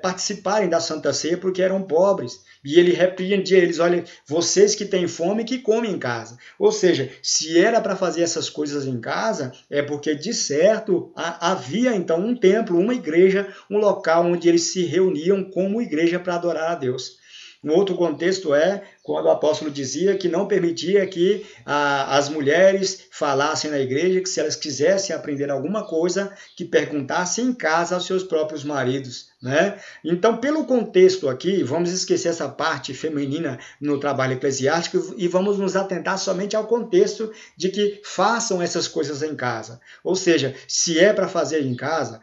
A: participarem da Santa Ceia porque eram pobres. E ele repreendia eles, olha, vocês que têm fome, que comem em casa. Ou seja, se era para fazer essas coisas em casa, é porque, de certo, havia então um templo, uma igreja, um local onde eles se reuniam como igreja para adorar a Deus. Um outro contexto é quando o apóstolo dizia que não permitia que as mulheres falassem na igreja, que se elas quisessem aprender alguma coisa, que perguntassem em casa aos seus próprios maridos, né? Então, pelo contexto aqui, vamos esquecer essa parte feminina no trabalho eclesiástico e vamos nos atentar somente ao contexto de que façam essas coisas em casa. Ou seja, se é para fazer em casa,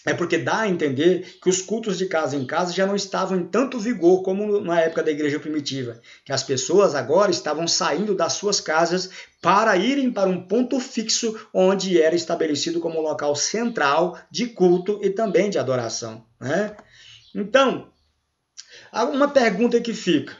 A: é porque dá a entender que os cultos de casa em casa já não estavam em tanto vigor como na época da igreja primitiva, que as pessoas agora estavam saindo das suas casas para irem para um ponto fixo onde era estabelecido como local central de culto e também de adoração, né? Então, há uma pergunta que fica.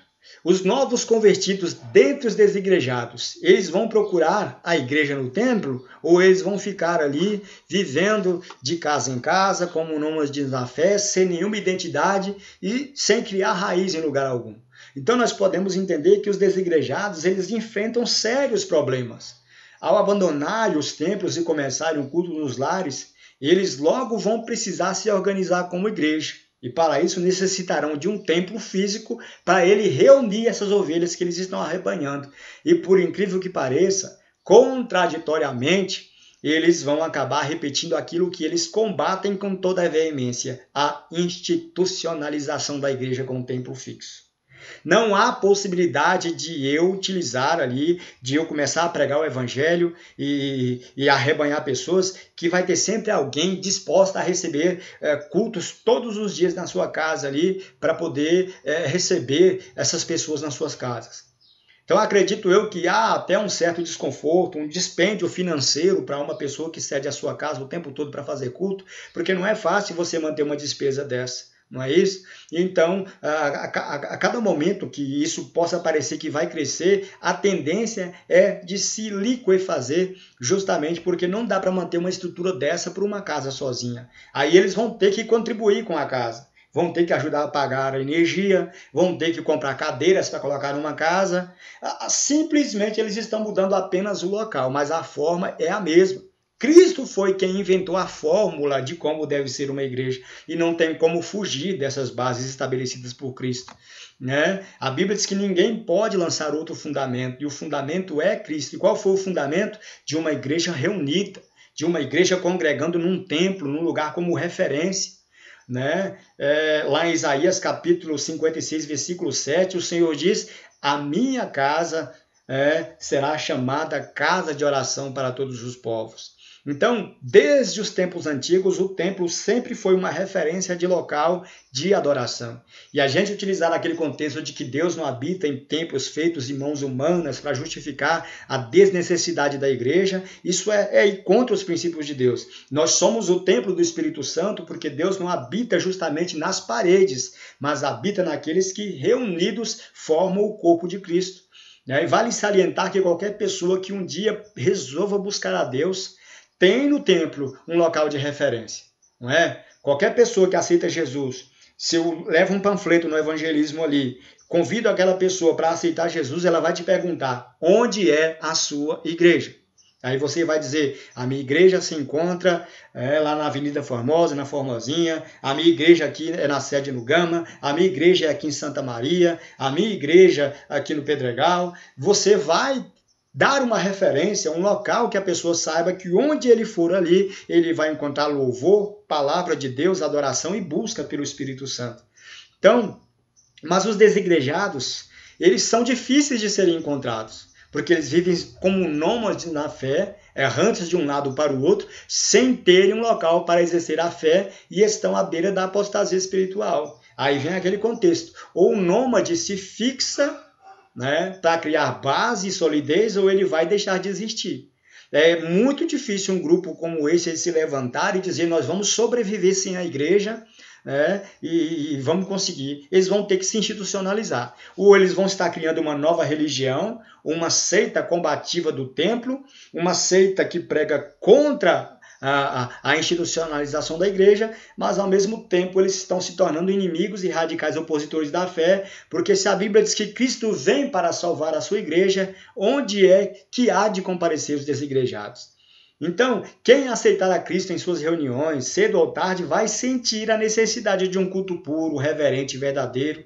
A: Os novos convertidos dentre os desigrejados, eles vão procurar a igreja no templo ou eles vão ficar ali vivendo de casa em casa, como nômades na fé, sem nenhuma identidade e sem criar raiz em lugar algum? Então nós podemos entender que os desigrejados eles enfrentam sérios problemas. Ao abandonarem os templos e começarem o culto nos lares, eles logo vão precisar se organizar como igreja. E para isso necessitarão de um templo físico para ele reunir essas ovelhas que eles estão arrebanhando. E por incrível que pareça, contraditoriamente, eles vão acabar repetindo aquilo que eles combatem com toda a veemência, a institucionalização da igreja como templo fixo. Não há possibilidade de eu utilizar ali, de eu começar a pregar o evangelho e arrebanhar pessoas, que vai ter sempre alguém disposta a receber cultos todos os dias na sua casa ali, para poder receber essas pessoas nas suas casas. Então acredito eu que há até um certo desconforto, um dispêndio financeiro para uma pessoa que cede a sua casa o tempo todo para fazer culto, porque não é fácil você manter uma despesa dessa. Não é isso? Então, a cada momento que isso possa parecer que vai crescer, a tendência é de se liquefazer, justamente porque não dá para manter uma estrutura dessa por uma casa sozinha. Aí eles vão ter que contribuir com a casa, vão ter que ajudar a pagar a energia, vão ter que comprar cadeiras para colocar numa casa. Simplesmente eles estão mudando apenas o local, mas a forma é a mesma. Cristo foi quem inventou a fórmula de como deve ser uma igreja e não tem como fugir dessas bases estabelecidas por Cristo, né? A Bíblia diz que ninguém pode lançar outro fundamento e o fundamento é Cristo. E qual foi o fundamento? De uma igreja reunida, de uma igreja congregando num templo, num lugar como referência, né? Lá em Isaías capítulo 56, versículo 7, o Senhor diz: a minha casa será chamada casa de oração para todos os povos. Então, desde os tempos antigos, o templo sempre foi uma referência de local de adoração. E a gente utilizar aquele contexto de que Deus não habita em templos feitos de mãos humanas para justificar a desnecessidade da igreja, isso é ir contra os princípios de Deus. Nós somos o templo do Espírito Santo porque Deus não habita justamente nas paredes, mas habita naqueles que, reunidos, formam o corpo de Cristo. E vale salientar que qualquer pessoa que um dia resolva buscar a Deus tem no templo um local de referência, não é? Qualquer pessoa que aceita Jesus, se eu levo um panfleto no evangelismo ali, convido aquela pessoa para aceitar Jesus, ela vai te perguntar: onde é a sua igreja? Aí você vai dizer: a minha igreja se encontra lá na Avenida Formosa, na Formosinha, a minha igreja aqui é na sede no Gama, a minha igreja é aqui em Santa Maria, a minha igreja aqui no Pedregal. Você vai dar uma referência, um local que a pessoa saiba que onde ele for ali, ele vai encontrar louvor, palavra de Deus, adoração e busca pelo Espírito Santo. Então, mas os desigrejados, eles são difíceis de serem encontrados, porque eles vivem como nômades na fé, errantes de um lado para o outro, sem terem um local para exercer a fé e estão à beira da apostasia espiritual. Aí vem aquele contexto. Ou o nômade se fixa, né, para criar base e solidez, ou ele vai deixar de existir. É muito difícil um grupo como esse se levantar e dizer: nós vamos sobreviver sem a igreja, né, e vamos conseguir. Eles vão ter que se institucionalizar. Ou eles vão estar criando uma nova religião, uma seita combativa do templo, uma seita que prega contra a institucionalização da igreja, mas ao mesmo tempo eles estão se tornando inimigos e radicais opositores da fé, porque se a Bíblia diz que Cristo vem para salvar a sua igreja, onde é que há de comparecer os desigrejados? Então, quem aceitar a Cristo em suas reuniões, cedo ou tarde, vai sentir a necessidade de um culto puro, reverente e verdadeiro.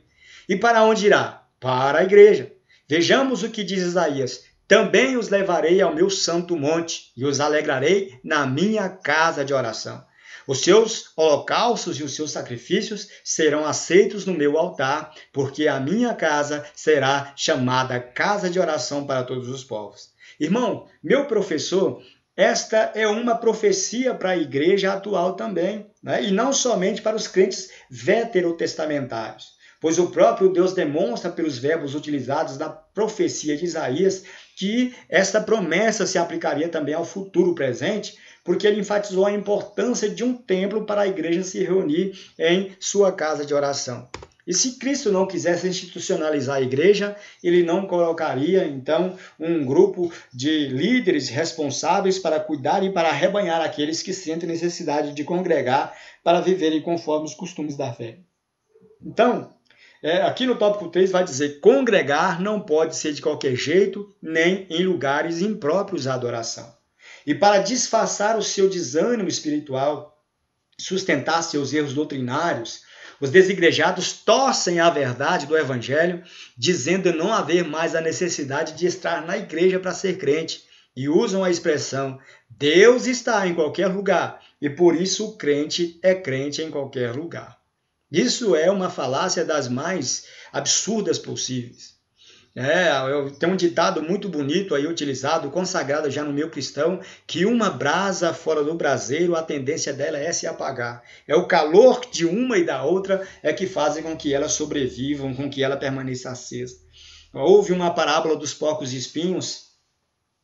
A: E para onde irá? Para a igreja. Vejamos o que diz Isaías: também os levarei ao meu santo monte e os alegrarei na minha casa de oração. Os seus holocaustos e os seus sacrifícios serão aceitos no meu altar, porque a minha casa será chamada casa de oração para todos os povos. Irmão, meu professor, esta é uma profecia para a igreja atual também, né? E não somente para os crentes veterotestamentários. Pois o próprio Deus demonstra pelos verbos utilizados na profecia de Isaías que esta promessa se aplicaria também ao futuro presente, porque ele enfatizou a importância de um templo para a igreja se reunir em sua casa de oração. E se Cristo não quisesse institucionalizar a igreja, ele não colocaria, então, um grupo de líderes responsáveis para cuidar e para arrebanhar aqueles que sentem necessidade de congregar para viverem conforme os costumes da fé. Então, aqui no tópico 3 vai dizer: congregar não pode ser de qualquer jeito, nem em lugares impróprios à adoração. E para disfarçar o seu desânimo espiritual, sustentar seus erros doutrinários, os desigrejados torcem a verdade do evangelho, dizendo não haver mais a necessidade de estar na igreja para ser crente, e usam a expressão Deus está em qualquer lugar e por isso o crente é crente em qualquer lugar. Isso é uma falácia das mais absurdas possíveis. Tem um ditado muito bonito aí utilizado, consagrado já no meio cristão, que uma brasa fora do braseiro, a tendência dela é se apagar. É o calor de uma e da outra é que fazem com que elas sobrevivam, com que ela permaneça acesa. Houve uma parábola dos porcos espinhos,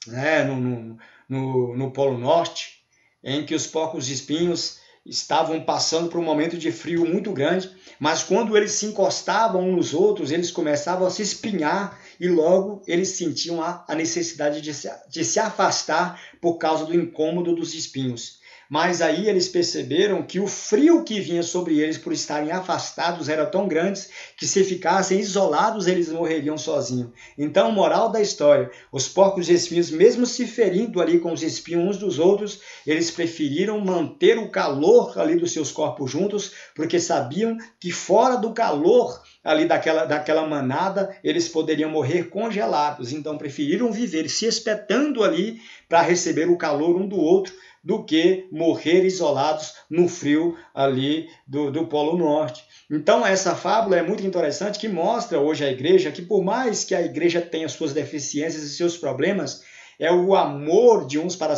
A: né, no Polo Norte, em que os porcos espinhos estavam passando por um momento de frio muito grande, mas quando eles se encostavam uns nos outros, eles começavam a se espinhar e logo eles sentiam a necessidade de se afastar por causa do incômodo dos espinhos. Mas aí eles perceberam que o frio que vinha sobre eles por estarem afastados era tão grande que se ficassem isolados eles morreriam sozinhos. Então, moral da história, os porcos espinhos, mesmo se ferindo ali com os espinhos uns dos outros, eles preferiram manter o calor ali dos seus corpos juntos, porque sabiam que fora do calor ali daquela manada, eles poderiam morrer congelados. Então, preferiram viver se espetando ali para receber o calor um do outro, do que morrer isolados no frio ali do Polo Norte. Então, essa fábula é muito interessante, que mostra hoje à igreja que, por mais que a igreja tenha suas deficiências e seus problemas, é o amor de uns para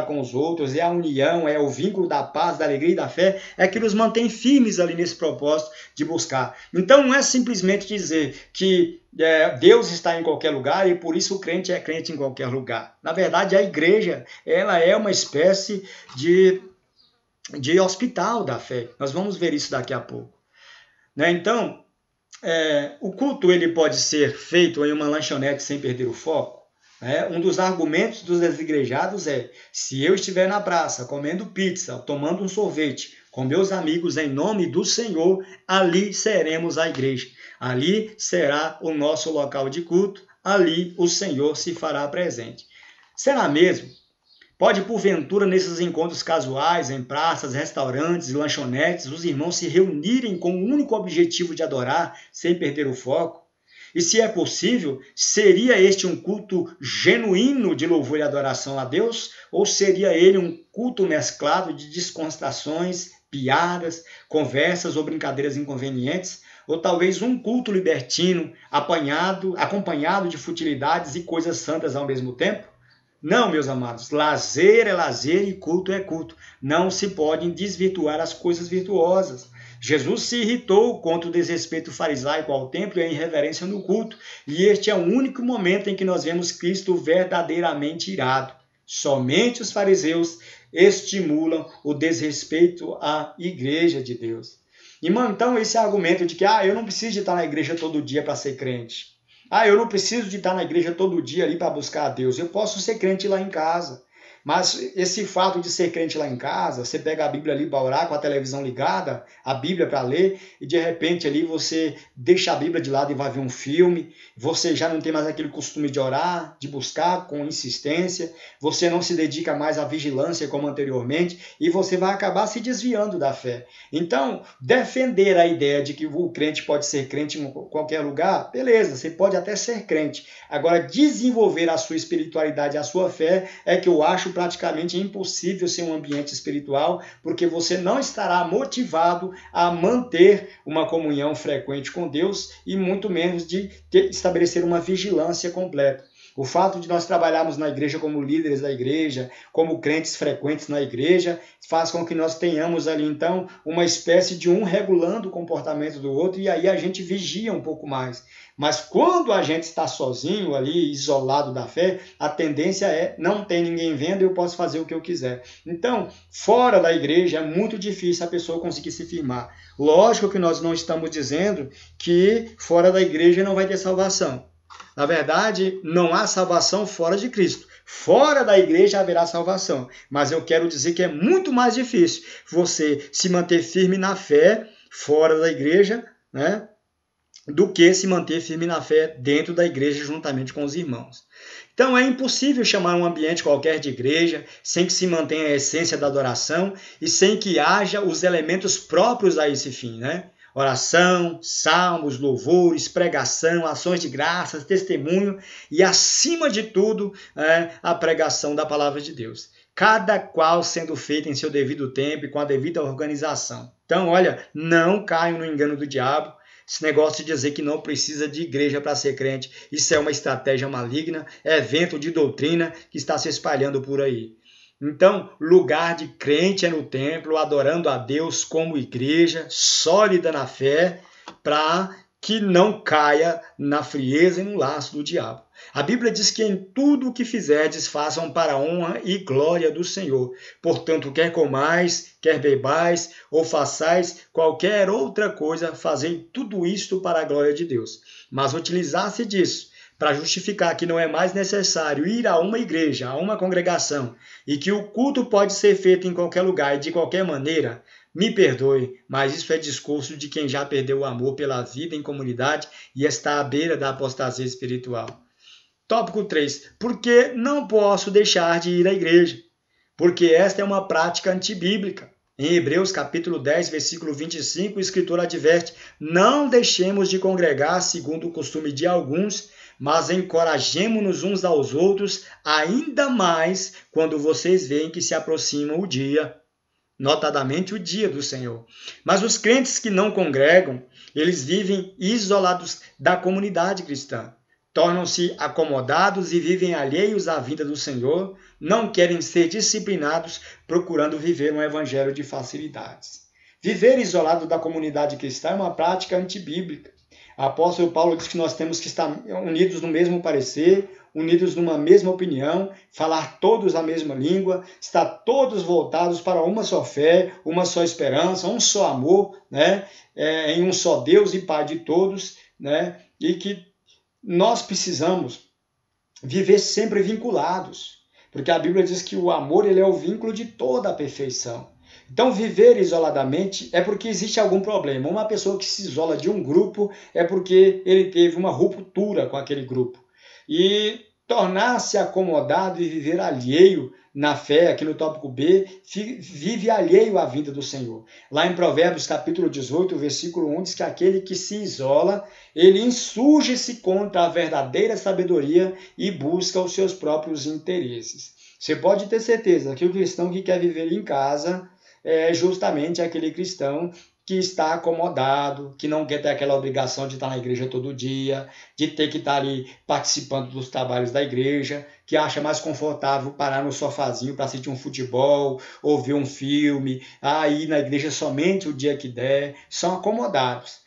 A: com os outros, é a união, é o vínculo da paz, da alegria e da fé, é que nos mantém firmes ali nesse propósito de buscar. Então, não é simplesmente dizer que Deus está em qualquer lugar e por isso o crente é crente em qualquer lugar. Na verdade, a igreja ela é uma espécie de hospital da fé. Nós vamos ver isso daqui a pouco. Então, o culto ele pode ser feito em uma lanchonete sem perder o foco. Um dos argumentos dos desigrejados é: se eu estiver na praça comendo pizza, tomando um sorvete com meus amigos em nome do Senhor, ali seremos a igreja. Ali será o nosso local de culto, ali o Senhor se fará presente. Será mesmo? Pode, porventura, nesses encontros casuais, em praças, restaurantes e lanchonetes, os irmãos se reunirem com o único objetivo de adorar, sem perder o foco? E se é possível, seria este um culto genuíno de louvor e adoração a Deus? Ou seria ele um culto mesclado de descontrações, piadas, conversas ou brincadeiras inconvenientes? Ou talvez um culto libertino, acompanhado de futilidades e coisas santas ao mesmo tempo? Não, meus amados, lazer é lazer e culto é culto. Não se podem desvirtuar as coisas virtuosas. Jesus se irritou contra o desrespeito farisaico ao templo e a irreverência no culto, e este é o único momento em que nós vemos Cristo verdadeiramente irado. Somente os fariseus estimulam o desrespeito à igreja de Deus. Então, esse argumento de que eu não preciso de estar na igreja todo dia para ser crente. Eu não preciso de estar na igreja todo dia ali para buscar a Deus. Eu posso ser crente lá em casa. Mas esse fato de ser crente lá em casa, você pega a Bíblia ali para orar com a televisão ligada, a Bíblia para ler, e de repente ali você deixa a Bíblia de lado e vai ver um filme, você já não tem mais aquele costume de orar, de buscar com insistência, você não se dedica mais à vigilância como anteriormente, e você vai acabar se desviando da fé. Então, defender a ideia de que o crente pode ser crente em qualquer lugar, beleza, você pode até ser crente. Agora, desenvolver a sua espiritualidade, a sua fé, é que eu acho praticamente impossível ser um ambiente espiritual, porque você não estará motivado a manter uma comunhão frequente com Deus e muito menos de estabelecer uma vigilância completa. O fato de nós trabalharmos na igreja como líderes da igreja, como crentes frequentes na igreja, faz com que nós tenhamos ali, então, uma espécie de um regulando o comportamento do outro, e aí a gente vigia um pouco mais. Mas quando a gente está sozinho ali, isolado da fé, a tendência é: não tem ninguém vendo, eu posso fazer o que eu quiser. Então, fora da igreja, é muito difícil a pessoa conseguir se firmar. Lógico que nós não estamos dizendo que fora da igreja não vai ter salvação. Na verdade, não há salvação fora de Cristo. Fora da igreja haverá salvação. Mas eu quero dizer que é muito mais difícil você se manter firme na fé fora da igreja, né, do que se manter firme na fé dentro da igreja juntamente com os irmãos. Então é impossível chamar um ambiente qualquer de igreja sem que se mantenha a essência da adoração e sem que haja os elementos próprios a esse fim, né? oração, salmos, louvores, pregação, ações de graças, testemunho e, acima de tudo, a pregação da palavra de Deus. Cada qual sendo feito em seu devido tempo e com a devida organização. Então, olha, não caiam no engano do diabo. Esse negócio de dizer que não precisa de igreja para ser crente, isso é uma estratégia maligna, é vento de doutrina que está se espalhando por aí. Então, lugar de crente é no templo, adorando a Deus como igreja, sólida na fé, para que não caia na frieza e no laço do diabo. A Bíblia diz que em tudo o que fizerdes, façam para a honra e glória do Senhor. Portanto, quer comais, quer bebais, ou façais qualquer outra coisa, fazei tudo isto para a glória de Deus. Mas utilizar-se disso para justificar que não é mais necessário ir a uma igreja, a uma congregação, e que o culto pode ser feito em qualquer lugar e de qualquer maneira, me perdoe, mas isso é discurso de quem já perdeu o amor pela vida em comunidade e está à beira da apostasia espiritual. Tópico 3. Por que não posso deixar de ir à igreja? Porque esta é uma prática antibíblica. Em Hebreus capítulo 10, versículo 25, o escritor adverte: não deixemos de congregar segundo o costume de alguns, mas encorajemo-nos uns aos outros, ainda mais quando vocês veem que se aproxima o dia, notadamente o dia do Senhor. Mas os crentes que não congregam, eles vivem isolados da comunidade cristã. Tornam-se acomodados e vivem alheios à vida do Senhor, não querem ser disciplinados, procurando viver um evangelho de facilidades. Viver isolado da comunidade cristã é uma prática antibíblica. O apóstolo Paulo diz que nós temos que estar unidos no mesmo parecer, unidos numa mesma opinião, falar todos a mesma língua, estar todos voltados para uma só fé, uma só esperança, um só amor, né? Em um só Deus e Pai de todos, né? E que nós precisamos viver sempre vinculados, porque a Bíblia diz que o amor ele é o vínculo de toda a perfeição. Então, viver isoladamente é porque existe algum problema. Uma pessoa que se isola de um grupo é porque ele teve uma ruptura com aquele grupo. E tornar-se acomodado e viver alheio na fé, aqui no tópico B, vive alheio à vinda do Senhor. Lá em Provérbios capítulo 18, versículo 1, diz que aquele que se isola, ele insurge-se contra a verdadeira sabedoria e busca os seus próprios interesses. Você pode ter certeza que o cristão que quer viver em casa é justamente aquele cristão que está acomodado, que não quer ter aquela obrigação de estar na igreja todo dia, de ter que estar ali participando dos trabalhos da igreja, que acha mais confortável parar no sofazinho para assistir um futebol, ou ver um filme, ir na igreja somente o dia que der, são acomodados.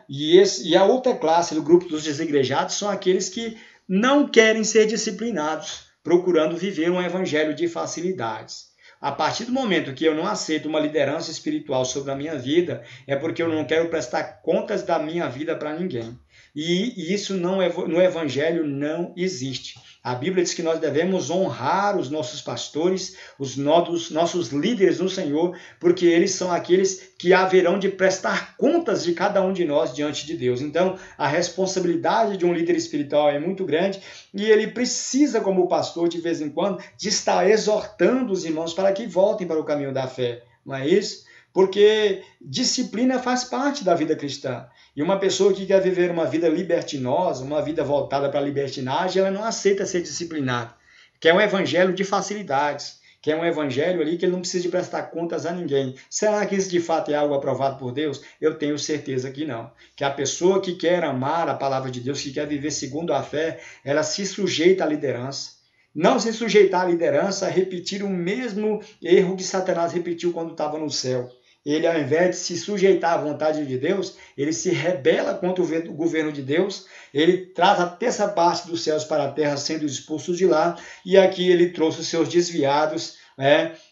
A: E a outra classe do grupo dos desigrejados são aqueles que não querem ser disciplinados, procurando viver um evangelho de facilidades. A partir do momento que eu não aceito uma liderança espiritual sobre a minha vida, é porque eu não quero prestar contas da minha vida para ninguém. E isso no Evangelho não existe. A Bíblia diz que nós devemos honrar os nossos pastores, os nossos líderes no Senhor, porque eles são aqueles que haverão de prestar contas de cada um de nós diante de Deus. Então, a responsabilidade de um líder espiritual é muito grande e ele precisa, como pastor, de vez em quando, de estar exortando os irmãos para que voltem para o caminho da fé. Não é isso? Porque disciplina faz parte da vida cristã. E uma pessoa que quer viver uma vida libertinosa, uma vida voltada para a libertinagem, ela não aceita ser disciplinada. Quer um evangelho de facilidades. Quer um evangelho ali que ele não precisa de prestar contas a ninguém. Será que isso de fato é algo aprovado por Deus? Eu tenho certeza que não. Que a pessoa que quer amar a palavra de Deus, que quer viver segundo a fé, ela se sujeita à liderança. Não se sujeitar à liderança é repetir o mesmo erro que Satanás repetiu quando estava no céu. Ele, ao invés de se sujeitar à vontade de Deus, ele se rebela contra o governo de Deus, ele traz a terça parte dos céus para a terra, sendo expulso de lá, e aqui ele trouxe os seus desviados,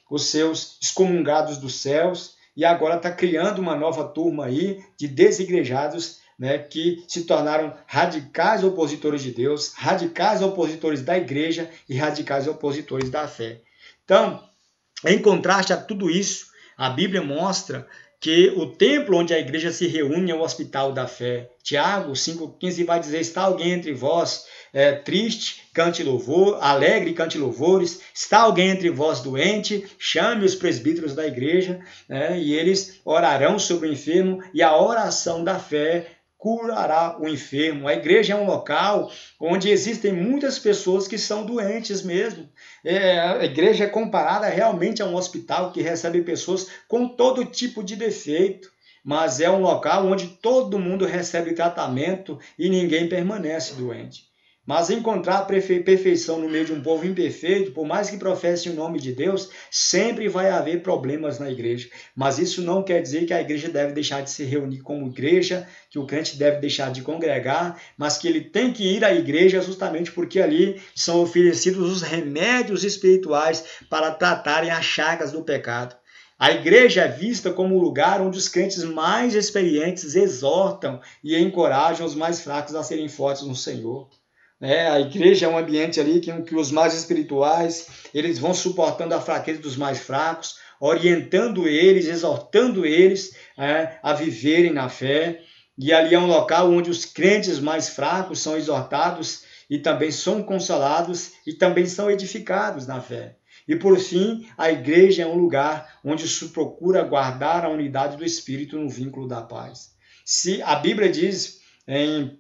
A: os seus excomungados dos céus, e agora está criando uma nova turma aí de desigrejados, que se tornaram radicais opositores de Deus, radicais opositores da igreja e radicais opositores da fé. Então, em contraste a tudo isso, a Bíblia mostra que o templo onde a igreja se reúne é o hospital da fé. Tiago 5,15 vai dizer: está alguém entre vós triste, cante louvor, alegre, cante louvores. Está alguém entre vós doente, chame os presbíteros da igreja, e eles orarão sobre o enfermo, e a oração da fé curará o enfermo. A igreja é um local onde existem muitas pessoas que são doentes mesmo. A igreja é comparada realmente a um hospital que recebe pessoas com todo tipo de defeito, mas é um local onde todo mundo recebe tratamento e ninguém permanece doente. Mas encontrar perfeição no meio de um povo imperfeito, por mais que professe o nome de Deus, sempre vai haver problemas na igreja. Mas isso não quer dizer que a igreja deve deixar de se reunir como igreja, que o crente deve deixar de congregar, mas que ele tem que ir à igreja justamente porque ali são oferecidos os remédios espirituais para tratarem as chagas do pecado. A igreja é vista como o lugar onde os crentes mais experientes exortam e encorajam os mais fracos a serem fortes no Senhor. A igreja é um ambiente ali que os mais espirituais, eles vão suportando a fraqueza dos mais fracos, orientando eles, exortando eles a viverem na fé. E ali é um local onde os crentes mais fracos são exortados e também são consolados e também são edificados na fé. E por fim, a igreja é um lugar onde se procura guardar a unidade do Espírito no vínculo da paz. Se a Bíblia diz em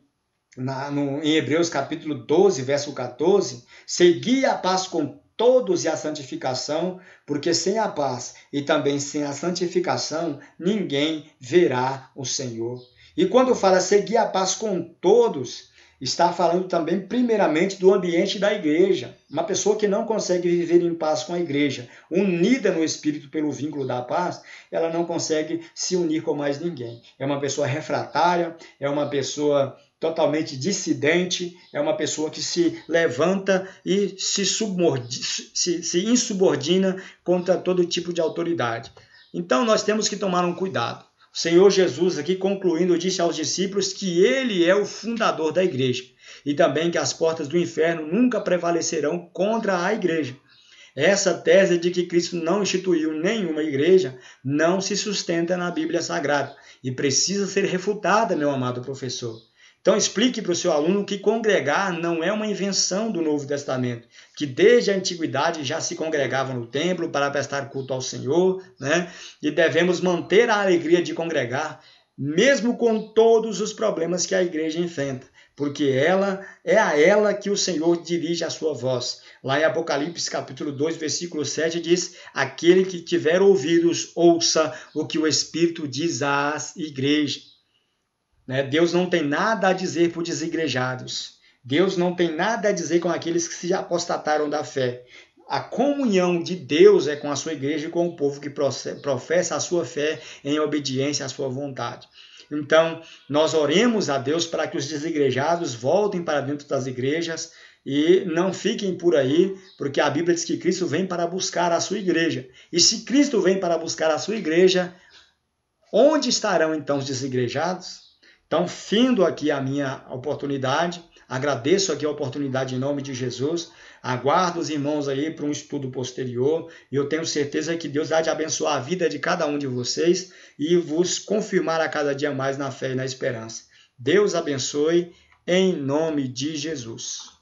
A: Hebreus capítulo 12, verso 14, segui a paz com todos e a santificação, porque sem a paz e também sem a santificação, ninguém verá o Senhor. E quando fala seguir a paz com todos, está falando também primeiramente do ambiente da igreja. Uma pessoa que não consegue viver em paz com a igreja, unida no Espírito pelo vínculo da paz, ela não consegue se unir com mais ninguém. É uma pessoa refratária, é uma pessoa totalmente dissidente, é uma pessoa que se levanta e se insubordina contra todo tipo de autoridade. Então nós temos que tomar um cuidado. O Senhor Jesus, aqui concluindo, disse aos discípulos que ele é o fundador da igreja e também que as portas do inferno nunca prevalecerão contra a igreja. Essa tese de que Cristo não instituiu nenhuma igreja não se sustenta na Bíblia Sagrada e precisa ser refutada, meu amado professor. Então explique para o seu aluno que congregar não é uma invenção do Novo Testamento, que desde a antiguidade já se congregava no templo para prestar culto ao Senhor, E devemos manter a alegria de congregar, mesmo com todos os problemas que a igreja enfrenta, porque é a ela que o Senhor dirige a sua voz. Lá em Apocalipse capítulo 2, versículo 7 diz: aquele que tiver ouvidos, ouça o que o Espírito diz às igrejas. Deus não tem nada a dizer para os desigrejados. Deus não tem nada a dizer com aqueles que se apostataram da fé. A comunhão de Deus é com a sua igreja e com o povo que professa a sua fé em obediência à sua vontade. Então, nós oremos a Deus para que os desigrejados voltem para dentro das igrejas e não fiquem por aí, porque a Bíblia diz que Cristo vem para buscar a sua igreja. E se Cristo vem para buscar a sua igreja, onde estarão então os desigrejados? Então, findo aqui a minha oportunidade, agradeço aqui a oportunidade em nome de Jesus, aguardo os irmãos aí para um estudo posterior e eu tenho certeza que Deus há de abençoar a vida de cada um de vocês e vos confirmar a cada dia mais na fé e na esperança. Deus abençoe em nome de Jesus.